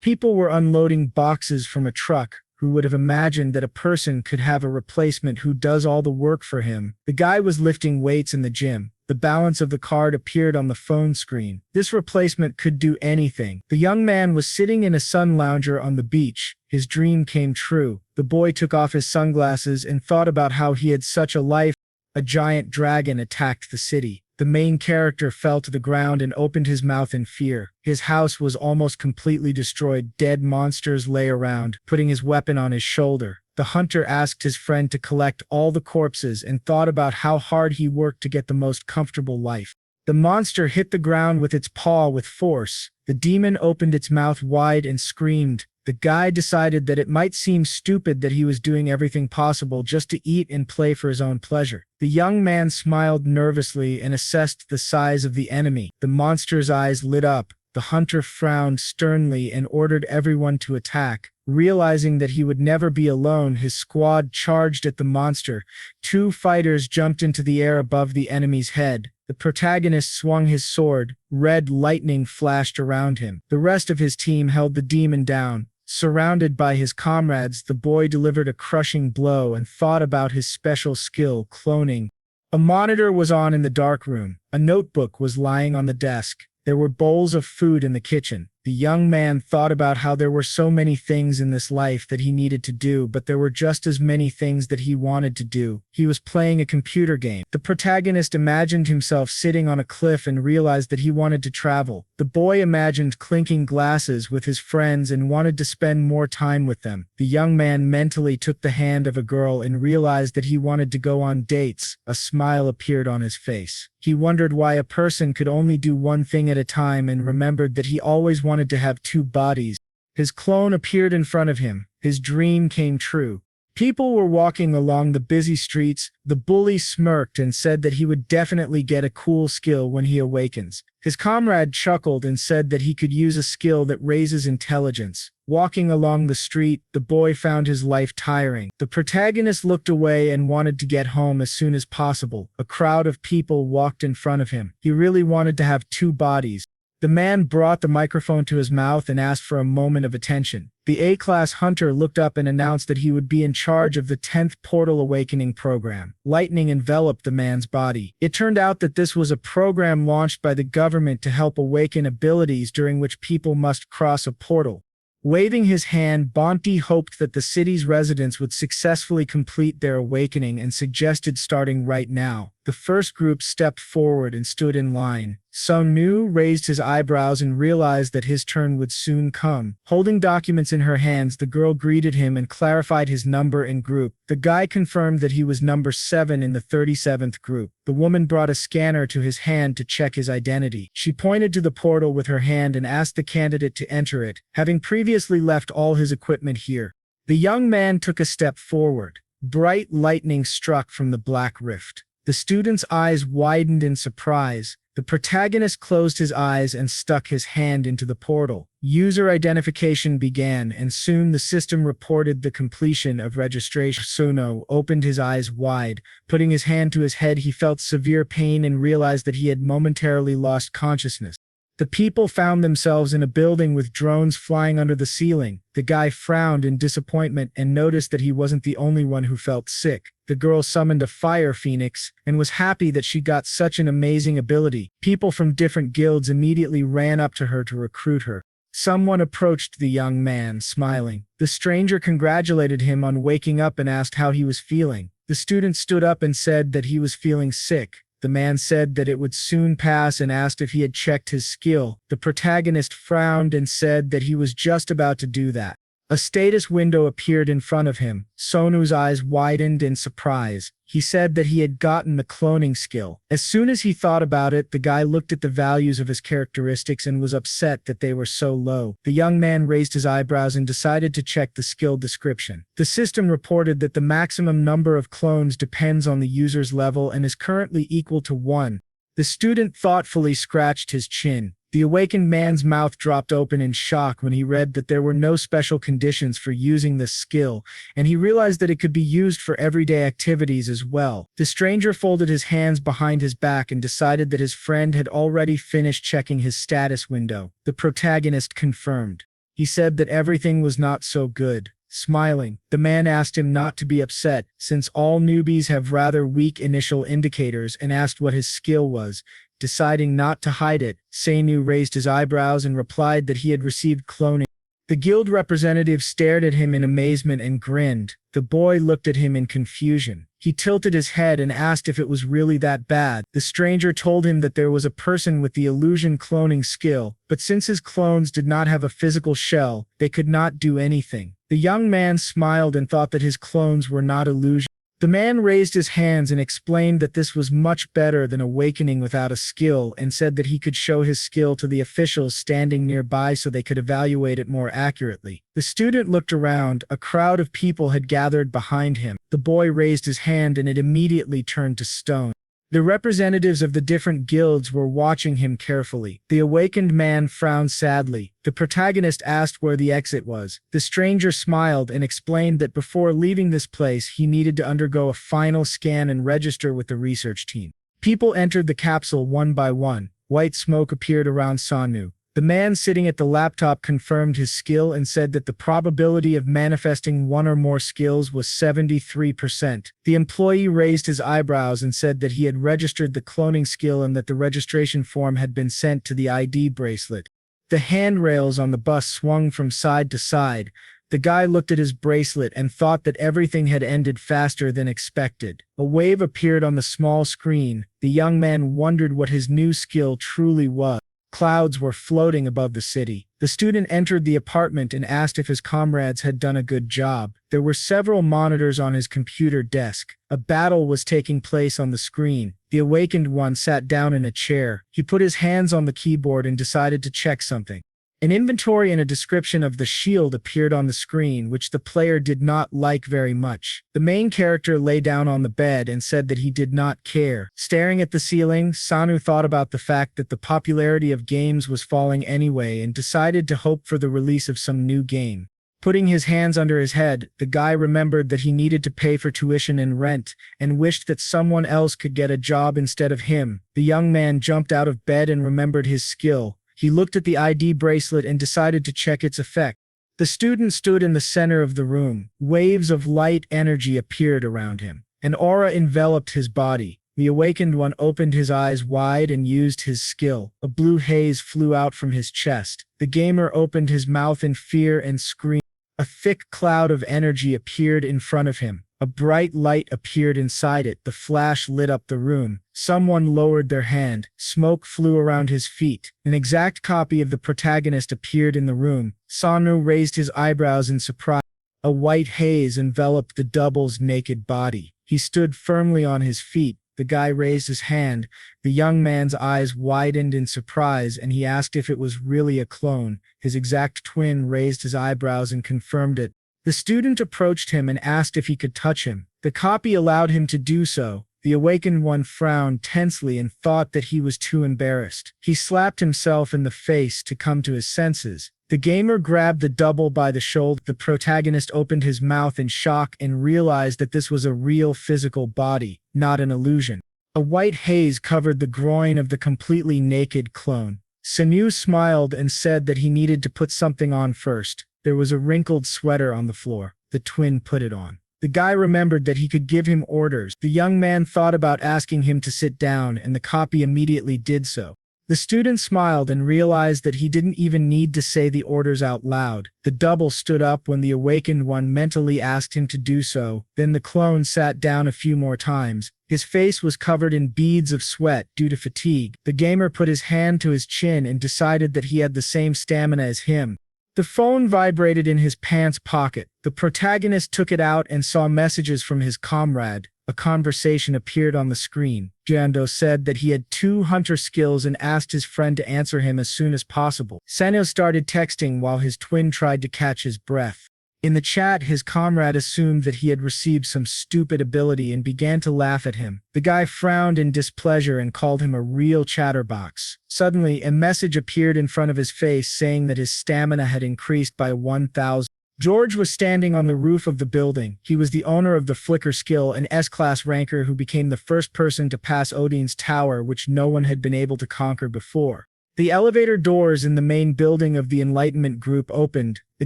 People were unloading boxes from a truck. Who would have imagined that a person could have a replacement who does all the work for him? The guy was lifting weights in the gym. The balance of the card appeared on the phone screen. This replacement could do anything. The young man was sitting in a sun lounger on the beach. His dream came true. The boy took off his sunglasses and thought about how he had such a life. A giant dragon attacked the city. The main character fell to the ground and opened his mouth in fear. His house was almost completely destroyed. Dead monsters lay around, putting his weapon on his shoulder. The hunter asked his friend to collect all the corpses and thought about how hard he worked to get the most comfortable life. The monster hit the ground with its paw with force. The demon opened its mouth wide and screamed. The guy decided that it might seem stupid that he was doing everything possible just to eat and play for his own pleasure. The young man smiled nervously and assessed the size of the enemy. The monster's eyes lit up. The hunter frowned sternly and ordered everyone to attack. Realizing that he would never be alone, his squad charged at the monster. Two fighters jumped into the air above the enemy's head. The protagonist swung his sword. Red lightning flashed around him. The rest of his team held the demon down. Surrounded by his comrades, the boy delivered a crushing blow and thought about his special skill, cloning. A monitor was on in the dark room. A notebook was lying on the desk. There were bowls of food in the kitchen. The young man thought about how there were so many things in this life that he needed to do, but there were just as many things that he wanted to do. He was playing a computer game. The protagonist imagined himself sitting on a cliff and realized that he wanted to travel. The boy imagined clinking glasses with his friends and wanted to spend more time with them. The young man mentally took the hand of a girl and realized that he wanted to go on dates. A smile appeared on his face. He wondered why a person could only do one thing at a time and remembered that he always wanted to have two bodies. His clone appeared in front of him. His dream came true. People were walking along the busy streets. The bully smirked and said that he would definitely get a cool skill when he awakens. His comrade chuckled and said that he could use a skill that raises intelligence. Walking along the street, the boy found his life tiring. The protagonist looked away and wanted to get home as soon as possible. A crowd of people walked in front of him. He really wanted to have two bodies. The man brought the microphone to his mouth and asked for a moment of attention. The A-class hunter looked up and announced that he would be in charge of the 10th Portal Awakening program. Lightning enveloped the man's body. It turned out that this was a program launched by the government to help awaken abilities during which people must cross a portal. Waving his hand, Bonte hoped that the city's residents would successfully complete their awakening and suggested starting right now. The first group stepped forward and stood in line. Sangwoo raised his eyebrows and realized that his turn would soon come. Holding documents in her hands, the girl greeted him and clarified his number and group. The guy confirmed that he was number 7 in the 37th group. The woman brought a scanner to his hand to check his identity. She pointed to the portal with her hand and asked the candidate to enter it, having previously left all his equipment here. The young man took a step forward. Bright lightning struck from the black rift. The student's eyes widened in surprise. The protagonist closed his eyes and stuck his hand into the portal. User identification began, and soon the system reported the completion of registration. Suno opened his eyes wide. Putting his hand to his head, he felt severe pain and realized that he had momentarily lost consciousness. The people found themselves in a building with drones flying under the ceiling. The guy frowned in disappointment and noticed that he wasn't the only one who felt sick. The girl summoned a fire phoenix and was happy that she got such an amazing ability. People from different guilds immediately ran up to her to recruit her. Someone approached the young man, smiling. The stranger congratulated him on waking up and asked how he was feeling. The student stood up and said that he was feeling sick. The man said that it would soon pass and asked if he had checked his skill. The protagonist frowned and said that he was just about to do that. A status window appeared in front of him. Sonu's eyes widened in surprise. He said that he had gotten the cloning skill. As soon as he thought about it, the guy looked at the values of his characteristics and was upset that they were so low. The young man raised his eyebrows and decided to check the skill description. The system reported that the maximum number of clones depends on the user's level and is currently equal to 1. The student thoughtfully scratched his chin. The awakened man's mouth dropped open in shock when he read that there were no special conditions for using this skill, and he realized that it could be used for everyday activities as well. The stranger folded his hands behind his back and decided that his friend had already finished checking his status window. The protagonist confirmed. He said that everything was not so good. Smiling, the man asked him not to be upset, since all newbies have rather weak initial indicators, and asked what his skill was. Deciding not to hide it, Sangwoo raised his eyebrows and replied that he had received cloning. The guild representative stared at him in amazement and grinned. The boy looked at him in confusion. He tilted his head and asked if it was really that bad. The stranger told him that there was a person with the illusion cloning skill, but since his clones did not have a physical shell, they could not do anything. The young man smiled and thought that his clones were not illusion. The man raised his hands and explained that this was much better than awakening without a skill, and said that he could show his skill to the officials standing nearby so they could evaluate it more accurately. The student looked around. A crowd of people had gathered behind him. The boy raised his hand and it immediately turned to stone. The representatives of the different guilds were watching him carefully. The awakened man frowned sadly. The protagonist asked where the exit was. The stranger smiled and explained that before leaving this place, he needed to undergo a final scan and register with the research team. People entered the capsule one by one. White smoke appeared around Sangwoo. The man sitting at the laptop confirmed his skill and said that the probability of manifesting one or more skills was 73%. The employee raised his eyebrows and said that he had registered the cloning skill and that the registration form had been sent to the ID bracelet. The handrails on the bus swung from side to side. The guy looked at his bracelet and thought that everything had ended faster than expected. A wave appeared on the small screen. The young man wondered what his new skill truly was. Clouds were floating above the city. The student entered the apartment and asked if his comrades had done a good job. There were several monitors on his computer desk. A battle was taking place on the screen. The awakened one sat down in a chair. He put his hands on the keyboard and decided to check something. An inventory and a description of the shield appeared on the screen, which the player did not like very much. The main character lay down on the bed and said that he did not care. Staring at the ceiling, Sangwoo thought about the fact that the popularity of games was falling anyway and decided to hope for the release of some new game. Putting his hands under his head, the guy remembered that he needed to pay for tuition and rent, and wished that someone else could get a job instead of him. The young man jumped out of bed and remembered his skill. He looked at the ID bracelet and decided to check its effect. The student stood in the center of the room. Waves of light energy appeared around him. An aura enveloped his body. The awakened one opened his eyes wide and used his skill. A blue haze flew out from his chest. The gamer opened his mouth in fear and screamed. A thick cloud of energy appeared in front of him. A bright light appeared inside it. The flash lit up the room. Someone lowered their hand. Smoke flew around his feet. An exact copy of the protagonist appeared in the room. Sangwoo raised his eyebrows in surprise. A white haze enveloped the double's naked body. He stood firmly on his feet. The guy raised his hand. The young man's eyes widened in surprise, and he asked if it was really a clone. His exact twin raised his eyebrows and confirmed it. The student approached him and asked if he could touch him. The copy allowed him to do so. The awakened one frowned tensely and thought that he was too embarrassed. He slapped himself in the face to come to his senses. The gamer grabbed the double by the shoulder. The protagonist opened his mouth in shock and realized that this was a real physical body, not an illusion. A white haze covered the groin of the completely naked clone. Sangwoo smiled and said that he needed to put something on first. There was a wrinkled sweater on the floor. The twin put it on. The guy remembered that he could give him orders. The young man thought about asking him to sit down, and the copy immediately did so. The student smiled and realized that he didn't even need to say the orders out loud. The double stood up when the awakened one mentally asked him to do so. Then the clone sat down a few more times. His face was covered in beads of sweat due to fatigue. The gamer put his hand to his chin and decided that he had the same stamina as him. The phone vibrated in his pants pocket. The protagonist took it out and saw messages from his comrade. A conversation appeared on the screen. Jando said that he had 2 hunter skills and asked his friend to answer him as soon as possible. Sangwoo started texting while his twin tried to catch his breath. In the chat, his comrade assumed that he had received some stupid ability and began to laugh at him. The guy frowned in displeasure and called him a real chatterbox. Suddenly, a message appeared in front of his face saying that his stamina had increased by 1,000. George was standing on the roof of the building. He was the owner of the Flicker skill, an S-class ranker who became the first person to pass Odine's tower, which no one had been able to conquer before. The elevator doors in the main building of the Enlightenment Group opened. The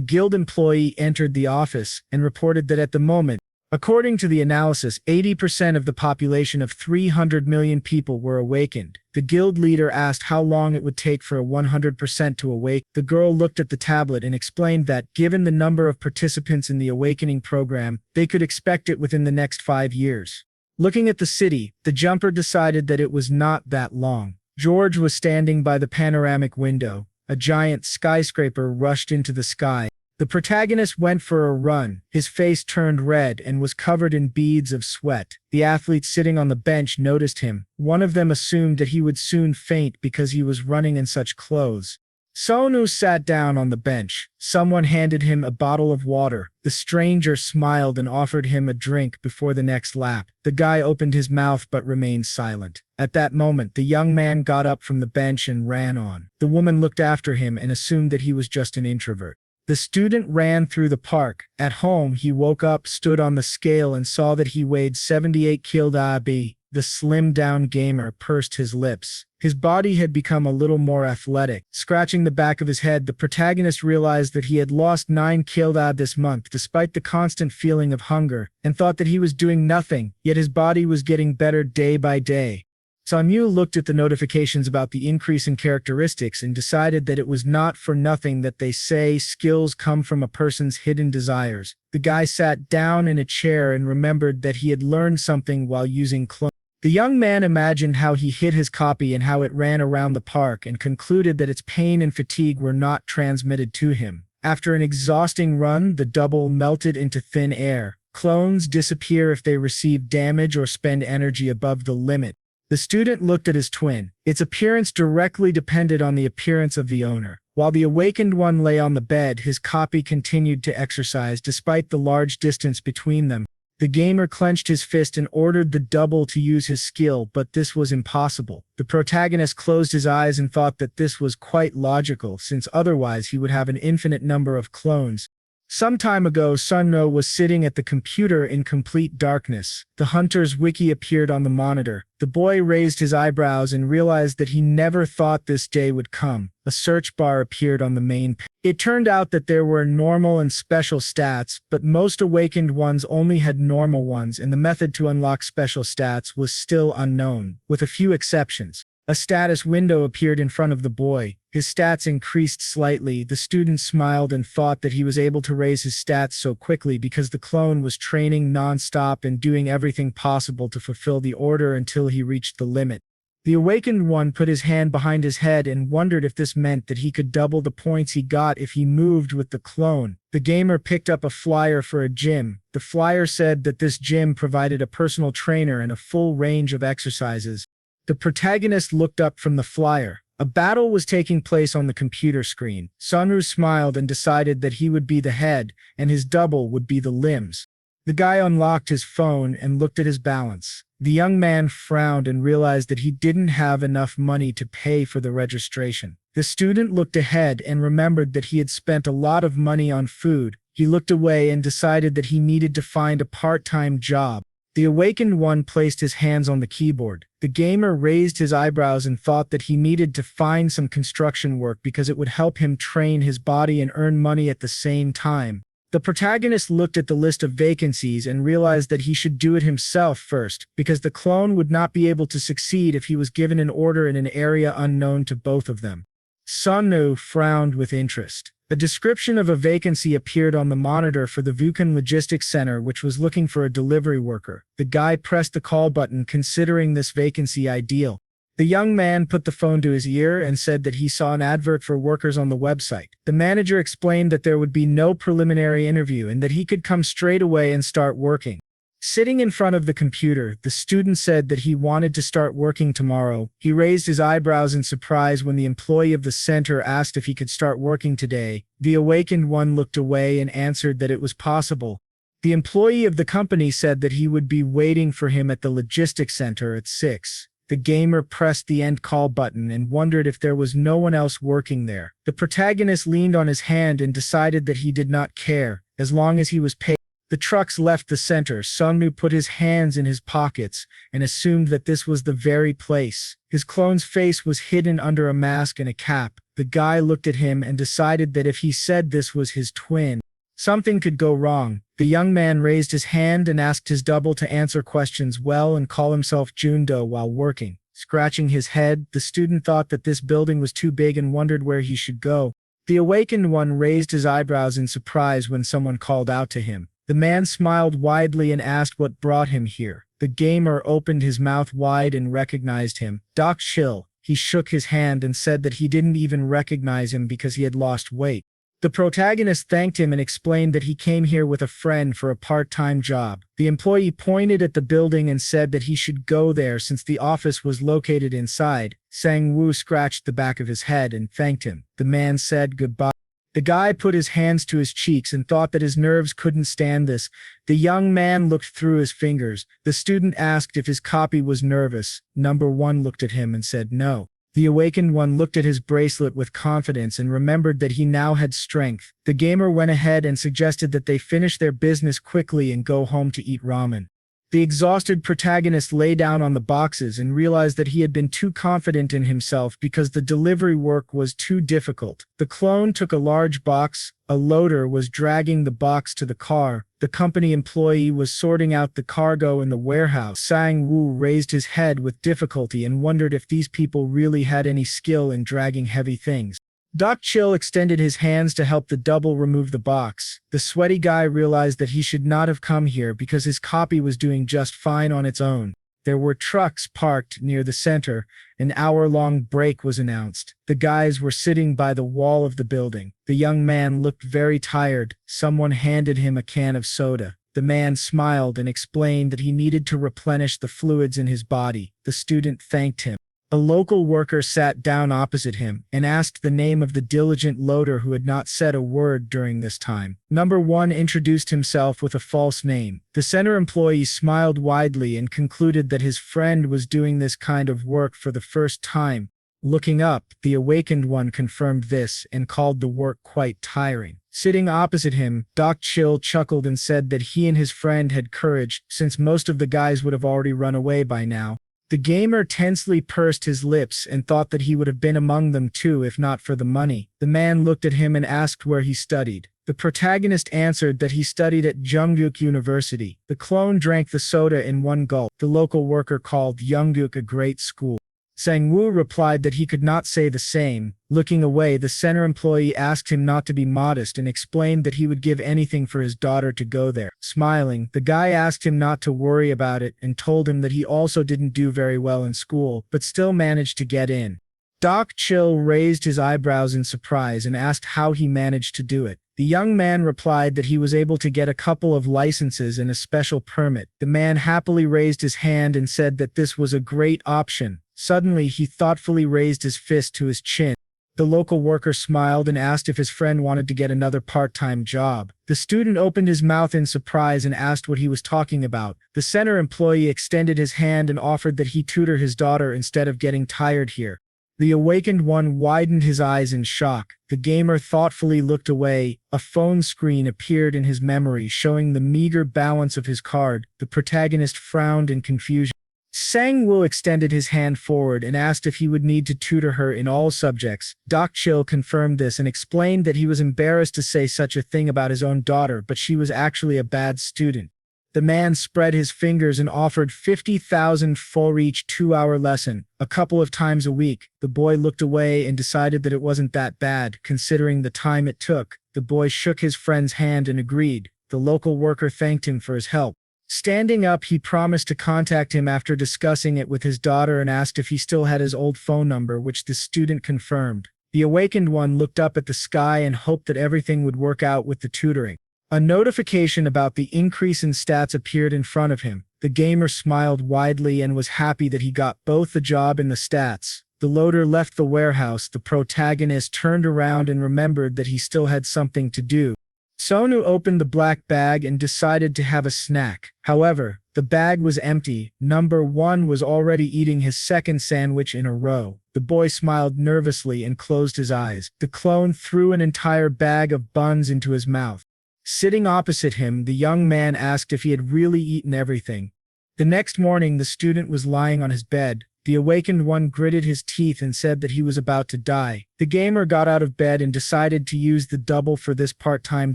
guild employee entered the office and reported that at the moment, according to the analysis, 80% of the population of 300 million people were awakened. The guild leader asked how long it would take for a 100% to awake. The girl looked at the tablet and explained that, given the number of participants in the awakening program, they could expect it within the next 5 years. Looking at the city, the jumper decided that it was not that long. George was standing by the panoramic window. A giant skyscraper rushed into the sky. The protagonist went for a run. His face turned red and was covered in beads of sweat. The athletes sitting on the bench noticed him. One of them assumed that he would soon faint because he was running in such clothes. Sangwoo sat down on the bench. Someone handed him a bottle of water. The stranger smiled and offered him a drink before the next lap. The guy opened his mouth but remained silent. At that moment, the young man got up from the bench and ran on. The woman looked after him and assumed that he was just an introvert. The student ran through the park. At home, he woke up, stood on the scale, and saw that he weighed 78 kg. The slimmed-down gamer pursed his lips. His body had become a little more athletic. Scratching the back of his head, the protagonist realized that he had lost 9 kg this month despite the constant feeling of hunger, and thought that he was doing nothing, yet his body was getting better day by day. Sangwoo looked at the notifications about the increase in characteristics and decided that it was not for nothing that they say skills come from a person's hidden desires. The guy sat down in a chair and remembered that he had learned something while using clones. The young man imagined how he hit his copy and how it ran around the park and concluded that its pain and fatigue were not transmitted to him. After an exhausting run, the double melted into thin air. Clones disappear if they receive damage or spend energy above the limit. The student looked at his twin. Its appearance directly depended on the appearance of the owner. While the awakened one lay on the bed, his copy continued to exercise despite the large distance between them. The gamer clenched his fist and ordered the double to use his skill, but this was impossible. The protagonist closed his eyes and thought that this was quite logical, since otherwise he would have an infinite number of clones. Some time ago, Sangwoo was sitting at the computer in complete darkness. The hunter's wiki appeared on the monitor. The boy raised his eyebrows and realized that he never thought this day would come. A search bar appeared on the main page. It turned out that there were normal and special stats, but most awakened ones only had normal ones, and the method to unlock special stats was still unknown, with a few exceptions. A status window appeared in front of the boy. His stats increased slightly. The student smiled and thought that he was able to raise his stats so quickly because the clone was training non-stop and doing everything possible to fulfill the order until he reached the limit. The awakened one put his hand behind his head and wondered if this meant that he could double the points he got if he moved with the clone. The gamer picked up a flyer for a gym. The flyer said that this gym provided a personal trainer and a full range of exercises. The protagonist looked up from the flyer. A battle was taking place on the computer screen. Sangwoo smiled and decided that he would be the head, and his double would be the limbs. The guy unlocked his phone and looked at his balance. The young man frowned and realized that he didn't have enough money to pay for the registration. The student looked ahead and remembered that he had spent a lot of money on food. He looked away and decided that he needed to find a part-time job. The awakened one placed his hands on the keyboard. The gamer raised his eyebrows and thought that he needed to find some construction work because it would help him train his body and earn money at the same time. The protagonist looked at the list of vacancies and realized that he should do it himself first, because the clone would not be able to succeed if he was given an order in an area unknown to both of them. Sangwoo frowned with interest. A description of a vacancy appeared on the monitor for the Webtoon Logistics Center, which was looking for a delivery worker. The guy pressed the call button, considering this vacancy ideal. The young man put the phone to his ear and said that he saw an advert for workers on the website. The manager explained that there would be no preliminary interview and that he could come straight away and start working. Sitting in front of the computer, the student said that he wanted to start working tomorrow. He raised his eyebrows in surprise when the employee of the center asked if he could start working today. The awakened one looked away and answered that it was possible. The employee of the company said that he would be waiting for him at the logistics center at 6. The gamer pressed the end call button and wondered if there was no one else working there. The protagonist leaned on his hand and decided that he did not care, as long as he was paid. The trucks left the center. Sangwoo put his hands in his pockets and assumed that this was the very place. His clone's face was hidden under a mask and a cap. The guy looked at him and decided that if he said this was his twin, something could go wrong. The young man raised his hand and asked his double to answer questions well and call himself Jundo while working. Scratching his head, the student thought that this building was too big and wondered where he should go. The awakened one raised his eyebrows in surprise when someone called out to him. The man smiled widely and asked what brought him here. The gamer opened his mouth wide and recognized him. Doc Chill. He shook his hand and said that he didn't even recognize him because he had lost weight. The protagonist thanked him and explained that he came here with a friend for a part-time job. The employee pointed at the building and said that he should go there since the office was located inside. Sangwoo scratched the back of his head and thanked him. The man said goodbye. The guy put his hands to his cheeks and thought that his nerves couldn't stand this. The young man looked through his fingers. The student asked if his copy was nervous. Number 1 looked at him and said no. The awakened one looked at his bracelet with confidence and remembered that he now had strength. The gamer went ahead and suggested that they finish their business quickly and go home to eat ramen. The exhausted protagonist lay down on the boxes and realized that he had been too confident in himself because the delivery work was too difficult. The clone took a large box. A loader was dragging the box to the car. The company employee was sorting out the cargo in the warehouse. Sangwoo raised his head with difficulty and wondered if these people really had any skill in dragging heavy things. Doc Chill extended his hands to help the double remove the box. The sweaty guy realized that he should not have come here because his copy was doing just fine on its own. There were trucks parked near the center. An hour-long break was announced. The guys were sitting by the wall of the building. The young man looked very tired. Someone handed him a can of soda. The man smiled and explained that he needed to replenish the fluids in his body. The student thanked him. A local worker sat down opposite him and asked the name of the diligent loader who had not said a word during this time. Number 1 introduced himself with a false name. The center employee smiled widely and concluded that his friend was doing this kind of work for the first time. Looking up, the awakened one confirmed this and called the work quite tiring. Sitting opposite him, Doc Chill chuckled and said that he and his friend had courage, since most of the guys would have already run away by now. The gamer tensely pursed his lips and thought that he would have been among them too if not for the money. The man looked at him and asked where he studied. The protagonist answered that he studied at Yongguk University. The clone drank the soda in one gulp. The local worker called Yongguk a great school. Sangwoo replied that he could not say the same. Looking away, the center employee asked him not to be modest and explained that he would give anything for his daughter to go there. Smiling, the guy asked him not to worry about it and told him that he also didn't do very well in school, but still managed to get in. Doc Chill raised his eyebrows in surprise and asked how he managed to do it. The young man replied that he was able to get a couple of licenses and a special permit. The man happily raised his hand and said that this was a great option. Suddenly, he thoughtfully raised his fist to his chin. The local worker smiled and asked if his friend wanted to get another part-time job. The student opened his mouth in surprise and asked what he was talking about. The center employee extended his hand and offered that he tutor his daughter instead of getting tired here. The awakened one widened his eyes in shock. The gamer thoughtfully looked away. A phone screen appeared in his memory showing the meager balance of his card. The protagonist frowned in confusion. Sangwoo extended his hand forward and asked if he would need to tutor her in all subjects. Doc Chill confirmed this and explained that he was embarrassed to say such a thing about his own daughter, but she was actually a bad student. The man spread his fingers and offered 50,000 for each 2-hour lesson, a couple of times a week. The boy looked away and decided that it wasn't that bad, considering the time it took. The boy shook his friend's hand and agreed. The local worker thanked him for his help. Standing up, he promised to contact him after discussing it with his daughter and asked if he still had his old phone number, which the student confirmed. The awakened one looked up at the sky and hoped that everything would work out with the tutoring. A notification about the increase in stats appeared in front of him. The gamer smiled widely and was happy that he got both the job and the stats. The loader left the warehouse. The protagonist turned around and remembered that he still had something to do. Sonu opened the black bag and decided to have a snack. However, the bag was empty. Number 1 was already eating his second sandwich in a row. The boy smiled nervously and closed his eyes. The clone threw an entire bag of buns into his mouth. Sitting opposite him, the young man asked if he had really eaten everything. The next morning, the student was lying on his bed. The awakened one gritted his teeth and said that he was about to die. The gamer got out of bed and decided to use the double for this part-time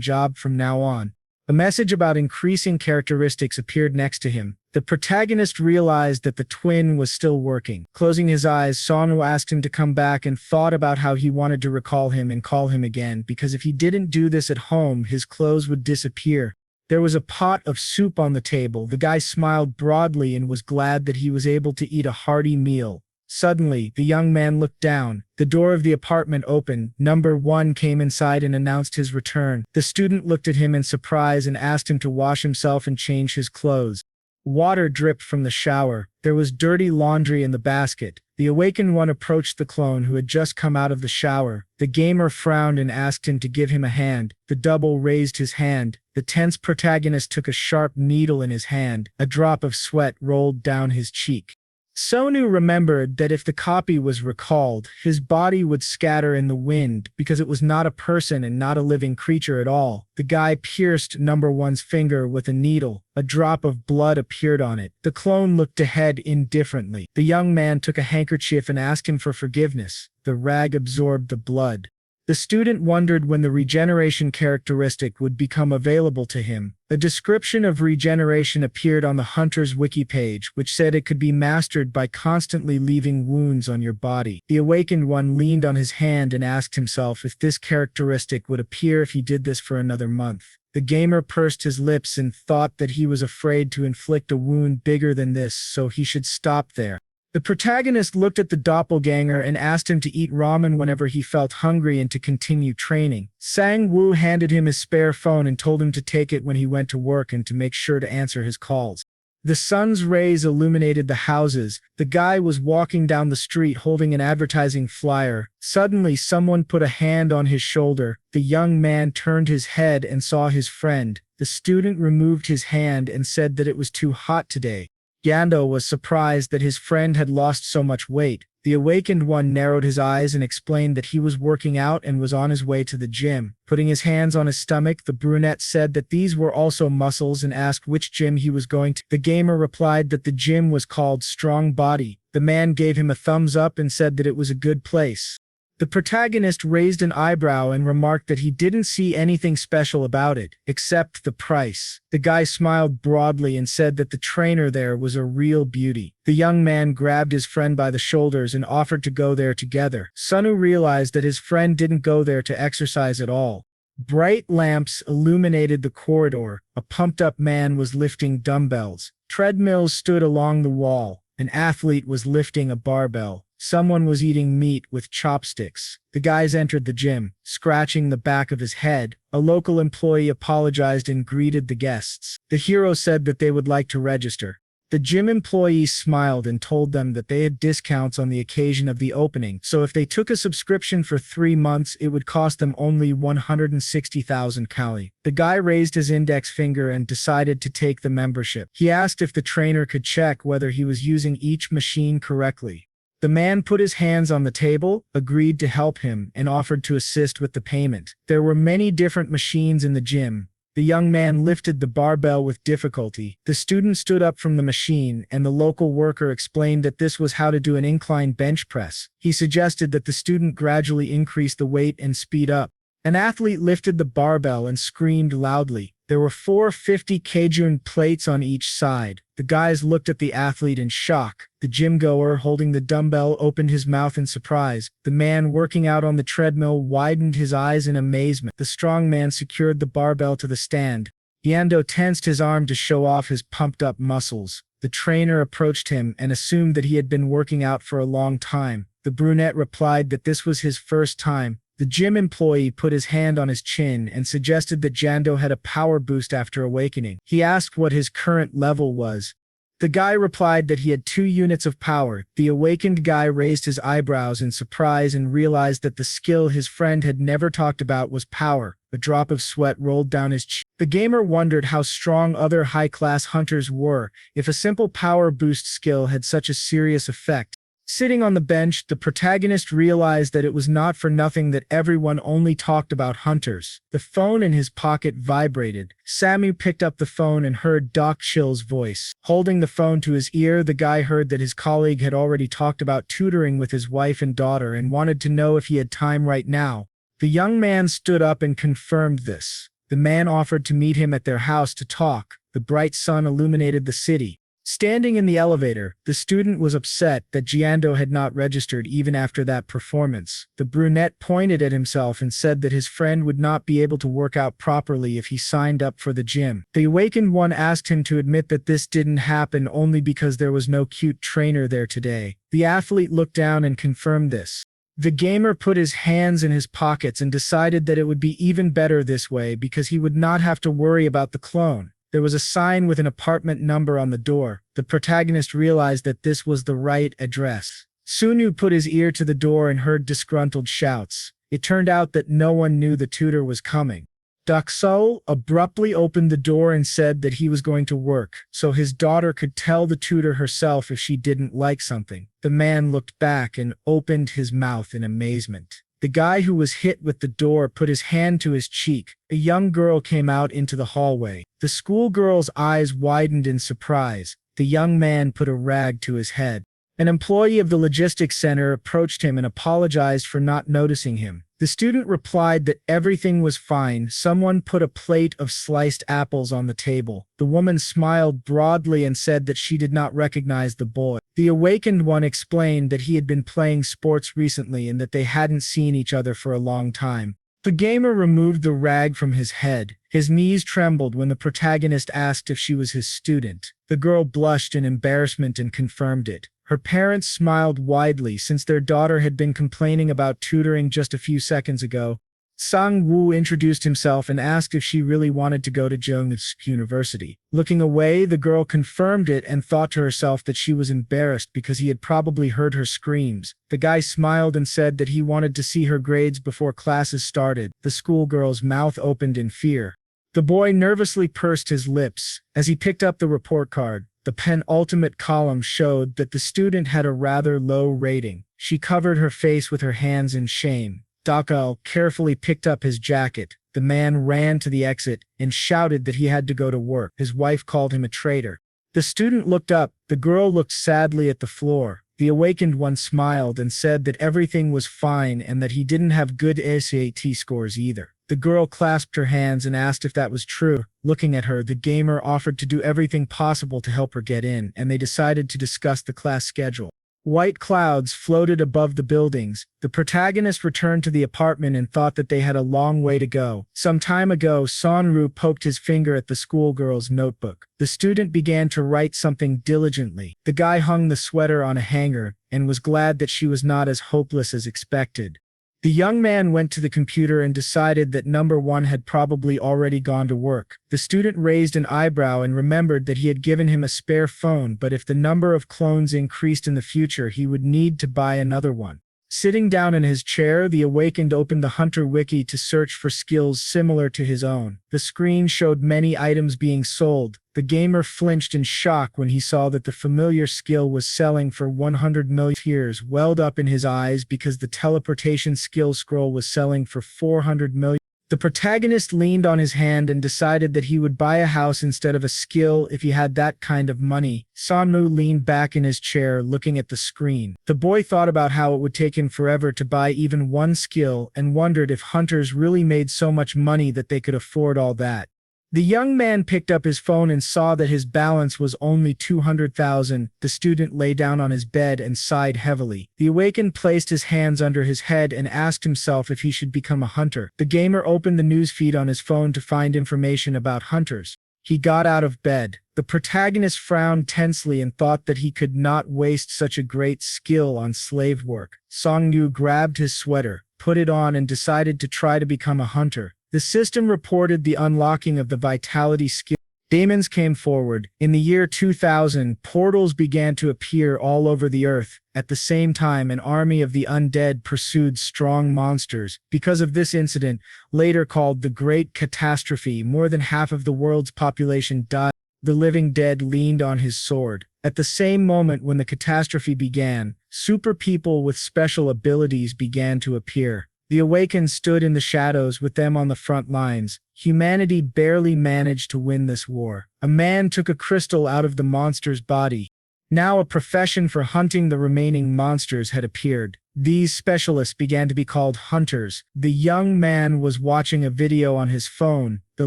job from now on. A message about increasing characteristics appeared next to him. The protagonist realized that the twin was still working. Closing his eyes, Sangwoo asked him to come back and thought about how he wanted to recall him and call him again, because if he didn't do this at home, his clothes would disappear. There was a pot of soup on the table. The guy smiled broadly and was glad that he was able to eat a hearty meal. Suddenly, the young man looked down. The door of the apartment opened. Number 1 came inside and announced his return. The student looked at him in surprise and asked him to wash himself and change his clothes. Water dripped from the shower. There was dirty laundry in the basket. The awakened one approached the clone who had just come out of the shower. The gamer frowned and asked him to give him a hand. The double raised his hand. The tense protagonist took a sharp needle in his hand. A drop of sweat rolled down his cheek. Sonu remembered that if the copy was recalled, his body would scatter in the wind because it was not a person and not a living creature at all. The guy pierced number 1's finger with a needle. A drop of blood appeared on it. The clone looked ahead indifferently. The young man took a handkerchief and asked him for forgiveness. The rag absorbed the blood. The student wondered when the regeneration characteristic would become available to him. A description of regeneration appeared on the hunter's wiki page, which said it could be mastered by constantly leaving wounds on your body. The awakened one leaned on his hand and asked himself if this characteristic would appear if he did this for another month. The gamer pursed his lips and thought that he was afraid to inflict a wound bigger than this, so he should stop there. The protagonist looked at the doppelganger and asked him to eat ramen whenever he felt hungry and to continue training. Sangwoo handed him his spare phone and told him to take it when he went to work and to make sure to answer his calls. The sun's rays illuminated the houses. The guy was walking down the street holding an advertising flyer. Suddenly, someone put a hand on his shoulder. The young man turned his head and saw his friend. The student removed his hand and said that it was too hot today. Yando was surprised that his friend had lost so much weight. The awakened one narrowed his eyes and explained that he was working out and was on his way to the gym. Putting his hands on his stomach, the brunette said that these were also muscles and asked which gym he was going to. The gamer replied that the gym was called Strong Body. The man gave him a thumbs up and said that it was a good place. The protagonist raised an eyebrow and remarked that he didn't see anything special about it, except the price. The guy smiled broadly and said that the trainer there was a real beauty. The young man grabbed his friend by the shoulders and offered to go there together. Sunu realized that his friend didn't go there to exercise at all. Bright lamps illuminated the corridor. A pumped-up man was lifting dumbbells. Treadmills stood along the wall. An athlete was lifting a barbell. Someone was eating meat with chopsticks. The guys entered the gym, scratching the back of his head. A local employee apologized and greeted the guests. The hero said that they would like to register. The gym employees smiled and told them that they had discounts on the occasion of the opening, so if they took a subscription for 3 months, it would cost them only 160,000 kali. The guy raised his index finger and decided to take the membership. He asked if the trainer could check whether he was using each machine correctly. The man put his hands on the table, agreed to help him, and offered to assist with the payment. There were many different machines in the gym. The young man lifted the barbell with difficulty. The student stood up from the machine, and the local worker explained that this was how to do an incline bench press. He suggested that the student gradually increase the weight and speed up. An athlete lifted the barbell and screamed loudly. There were 4 50 kg plates on each side. The guys looked at the athlete in shock. The gym goer holding the dumbbell opened his mouth in surprise. The man working out on the treadmill widened his eyes in amazement. The strong man secured the barbell to the stand. Yando tensed his arm to show off his pumped-up muscles. The trainer approached him and assumed that he had been working out for a long time. The brunette replied that this was his first time. The gym employee put his hand on his chin and suggested that Jando had a power boost after awakening. He asked what his current level was. The guy replied that he had 2 units of power. The awakened guy raised his eyebrows in surprise and realized that the skill his friend had never talked about was power. A drop of sweat rolled down his cheek. The gamer wondered how strong other high-class hunters were if a simple power boost skill had such a serious effect. Sitting on the bench, the protagonist realized that it was not for nothing that everyone only talked about hunters. The phone in his pocket vibrated. Sammy picked up the phone and heard Doc Chill's voice. Holding the phone to his ear, the guy heard that his colleague had already talked about tutoring with his wife and daughter and wanted to know if he had time right now. The young man stood up and confirmed this. The man offered to meet him at their house to talk. The bright sun illuminated the city. Standing in the elevator, the student was upset that Giando had not registered even after that performance. The brunette pointed at himself and said that his friend would not be able to work out properly if he signed up for the gym. The awakened one asked him to admit that this didn't happen only because there was no cute trainer there today. The athlete looked down and confirmed this. The gamer put his hands in his pockets and decided that it would be even better this way because he would not have to worry about the clone. There was a sign with an apartment number on the door. The protagonist realized that this was the right address. Sunu put his ear to the door and heard disgruntled shouts. It turned out that no one knew the tutor was coming. Dakseol abruptly opened the door and said that he was going to work, so his daughter could tell the tutor herself if she didn't like something. The man looked back and opened his mouth in amazement. The guy who was hit with the door put his hand to his cheek. A young girl came out into the hallway. The schoolgirl's eyes widened in surprise. The young man put a rag to his head. An employee of the logistics center approached him and apologized for not noticing him. The student replied that everything was fine. Someone put a plate of sliced apples on the table. The woman smiled broadly and said that she did not recognize the boy. The awakened one explained that he had been playing sports recently and that they hadn't seen each other for a long time. The gamer removed the rag from his head. His knees trembled when the protagonist asked if she was his student. The girl blushed in embarrassment and confirmed it. Her parents smiled widely since their daughter had been complaining about tutoring just a few seconds ago. Sangwoo introduced himself and asked if she really wanted to go to Jeong's university. Looking away, the girl confirmed it and thought to herself that she was embarrassed because he had probably heard her screams. The guy smiled and said that he wanted to see her grades before classes started. The schoolgirl's mouth opened in fear. The boy nervously pursed his lips. As he picked up the report card, the penultimate column showed that the student had a rather low rating. She covered her face with her hands in shame. Dakseol carefully picked up his jacket. The man ran to the exit and shouted that he had to go to work. His wife called him a traitor. The student looked up. The girl looked sadly at the floor. The awakened one smiled and said that everything was fine and that he didn't have good SAT scores either. The girl clasped her hands and asked if that was true. Looking at her, the gamer offered to do everything possible to help her get in, and they decided to discuss the class schedule. White clouds floated above the buildings. The protagonist returned to the apartment and thought that they had a long way to go. Some time ago, Sonru poked his finger at the schoolgirl's notebook. The student began to write something diligently. The guy hung the sweater on a hanger and was glad that she was not as hopeless as expected. The young man went to the computer and decided that number one had probably already gone to work. The student raised an eyebrow and remembered that he had given him a spare phone, but if the number of clones increased in the future, he would need to buy another one. Sitting down in his chair, the awakened opened the Hunter Wiki to search for skills similar to his own. The screen showed many items being sold. The gamer flinched in shock when he saw that the familiar skill was selling for 100 million. Tears welled up in his eyes because the teleportation skill scroll was selling for 400 million. The protagonist leaned on his hand and decided that he would buy a house instead of a skill if he had that kind of money. Sonmu leaned back in his chair looking at the screen. The boy thought about how it would take him forever to buy even one skill and wondered if hunters really made so much money that they could afford all that. The young man picked up his phone and saw that his balance was only 200,000. The student lay down on his bed and sighed heavily. The awakened placed his hands under his head and asked himself if he should become a hunter. The gamer opened the news feed on his phone to find information about hunters. He got out of bed. The protagonist frowned tensely and thought that he could not waste such a great skill on slave work. Sangwoo grabbed his sweater, put it on, and decided to try to become a hunter. The system reported the unlocking of the vitality skill. Demons came forward. In the year 2000, portals began to appear all over the earth. At the same time, an army of the undead pursued strong monsters. Because of this incident, later called the Great Catastrophe, more than half of the world's population died. The living dead leaned on his sword. At the same moment when the catastrophe began, Super people with special abilities began to appear. The Awakens stood in the shadows with them on the front lines. Humanity barely managed to win this war. A man took a crystal out of the monster's body. Now a profession for hunting the remaining monsters had appeared. These specialists began to be called hunters. The young man was watching a video on his phone. The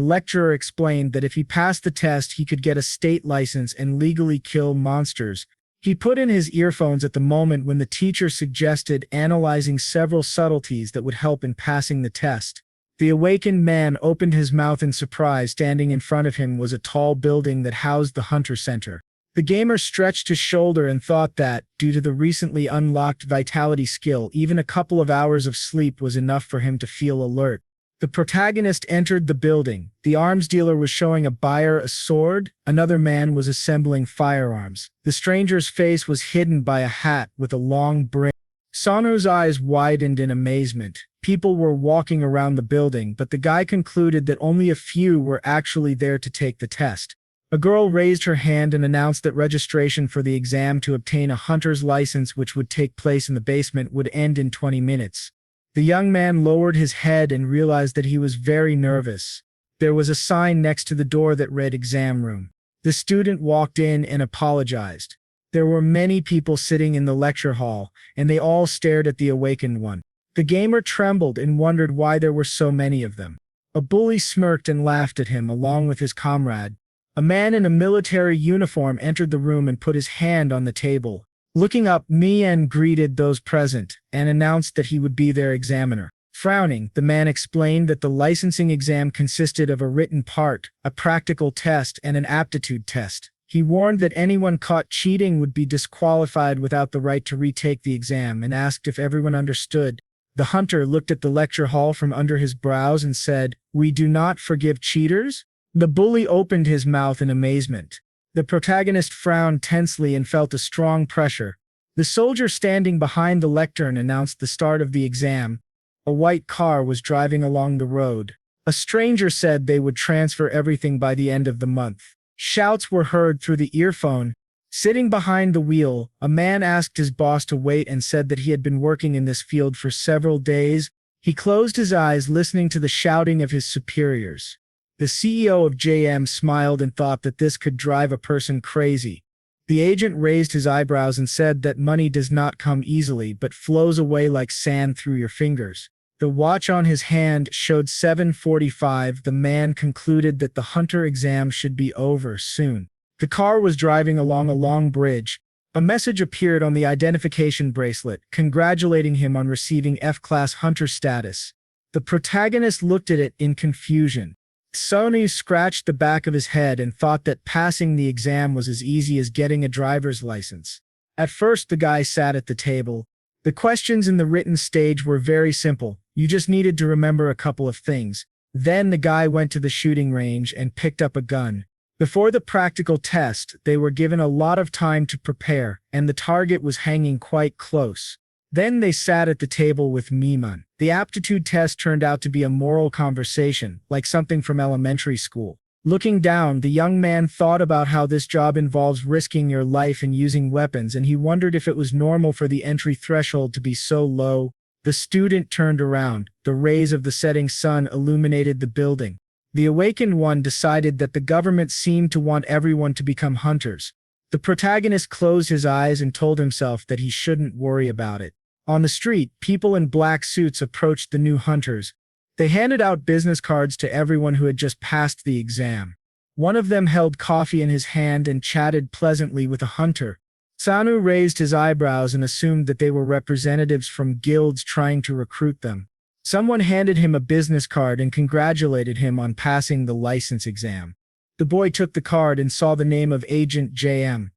lecturer explained that if he passed the test, he could get a state license and legally kill monsters. He put in his earphones at the moment when the teacher suggested analyzing several subtleties that would help in passing the test. The awakened man opened his mouth in surprise. Standing in front of him was a tall building that housed the Hunter Center. The gamer stretched his shoulder and thought that, due to the recently unlocked vitality skill, even a couple of hours of sleep was enough for him to feel alert. The protagonist entered the building. The arms dealer was showing a buyer a sword. Another man was assembling firearms. The stranger's face was hidden by a hat with a long brim. Sanu's eyes widened in amazement. People were walking around the building, but the guy concluded that only a few were actually there to take the test. A girl raised her hand and announced that registration for the exam to obtain a hunter's license, which would take place in the basement, would end in 20 minutes. The young man lowered his head and realized that he was very nervous. There was a sign next to the door that read exam room. The student walked in and apologized. There were many people sitting in the lecture hall, and they all stared at the awakened one. The gamer trembled and wondered why there were so many of them. A bully smirked and laughed at him along with his comrade. A man in a military uniform entered the room and put his hand on the table. Looking up, Mien greeted those present and announced that he would be their examiner. Frowning, the man explained that the licensing exam consisted of a written part, a practical test, and an aptitude test. He warned that anyone caught cheating would be disqualified without the right to retake the exam, and asked if everyone understood. The hunter looked at the lecture hall from under his brows and said, "We do not forgive cheaters?" The bully opened his mouth in amazement. The protagonist frowned tensely and felt a strong pressure. The soldier standing behind the lectern announced the start of the exam. A white car was driving along the road. A stranger said they would transfer everything by the end of the month. Shouts were heard through the earphone. Sitting behind the wheel, a man asked his boss to wait and said that he had been working in this field for several days. He closed his eyes, listening to the shouting of his superiors. The CEO of JM smiled and thought that this could drive a person crazy. The agent raised his eyebrows and said that money does not come easily but flows away like sand through your fingers. The watch on his hand showed 7:45. The man concluded that the hunter exam should be over soon. The car was driving along a long bridge. A message appeared on the identification bracelet, congratulating him on receiving F-class hunter status. The protagonist looked at it in confusion. Sony scratched the back of his head and thought that passing the exam was as easy as getting a driver's license. At first, the guy sat at the table. The questions in the written stage were very simple. You just needed to remember a couple of things. Then the guy went to the shooting range and picked up a gun. Before the practical test, they were given a lot of time to prepare, and the target was hanging quite close. Then they sat at the table with Miman. The aptitude test turned out to be a moral conversation, like something from elementary school. Looking down, the young man thought about how this job involves risking your life and using weapons, and he wondered if it was normal for the entry threshold to be so low. The student turned around. The rays of the setting sun illuminated the building. The awakened one decided that the government seemed to want everyone to become hunters. The protagonist closed his eyes and told himself that he shouldn't worry about it. On the street, people in black suits approached the new hunters. They handed out business cards to everyone who had just passed the exam. One of them held coffee in his hand and chatted pleasantly with a hunter. Sanu raised his eyebrows and assumed that they were representatives from guilds trying to recruit them. Someone handed him a business card and congratulated him on passing the license exam. The boy took the card and saw the name of Agent JM.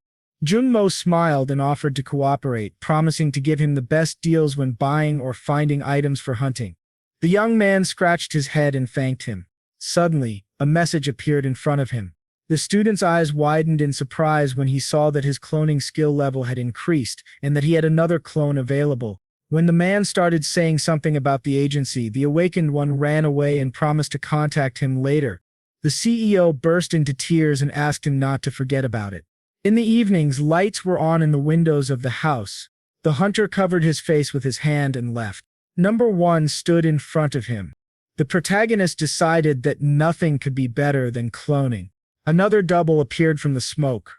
Junmo smiled and offered to cooperate, promising to give him the best deals when buying or finding items for hunting. The young man scratched his head and thanked him. Suddenly, a message appeared in front of him. The student's eyes widened in surprise when he saw that his cloning skill level had increased and that he had another clone available. When the man started saying something about the agency, the awakened one ran away and promised to contact him later. The CEO burst into tears and asked him not to forget about it. In the evenings, lights were on in the windows of the house. The hunter covered his face with his hand and left. Number 1 stood in front of him. The protagonist decided that nothing could be better than cloning. Another double appeared from the smoke.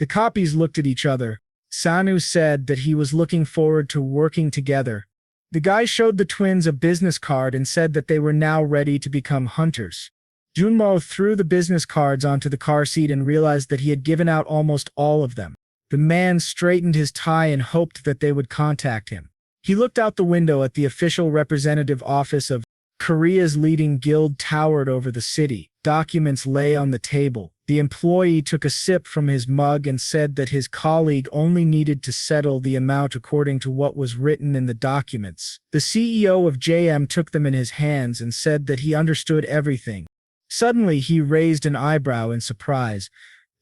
The copies looked at each other. Sangwoo said that he was looking forward to working together. The guy showed the twins a business card and said that they were now ready to become hunters. Junmo threw the business cards onto the car seat and realized that he had given out almost all of them. The man straightened his tie and hoped that they would contact him. He looked out the window at the official representative office of Korea's leading guild towered over the city. Documents lay on the table. The employee took a sip from his mug and said that his colleague only needed to settle the amount according to what was written in the documents. The CEO of JM took them in his hands and said that he understood everything. Suddenly, he raised an eyebrow in surprise.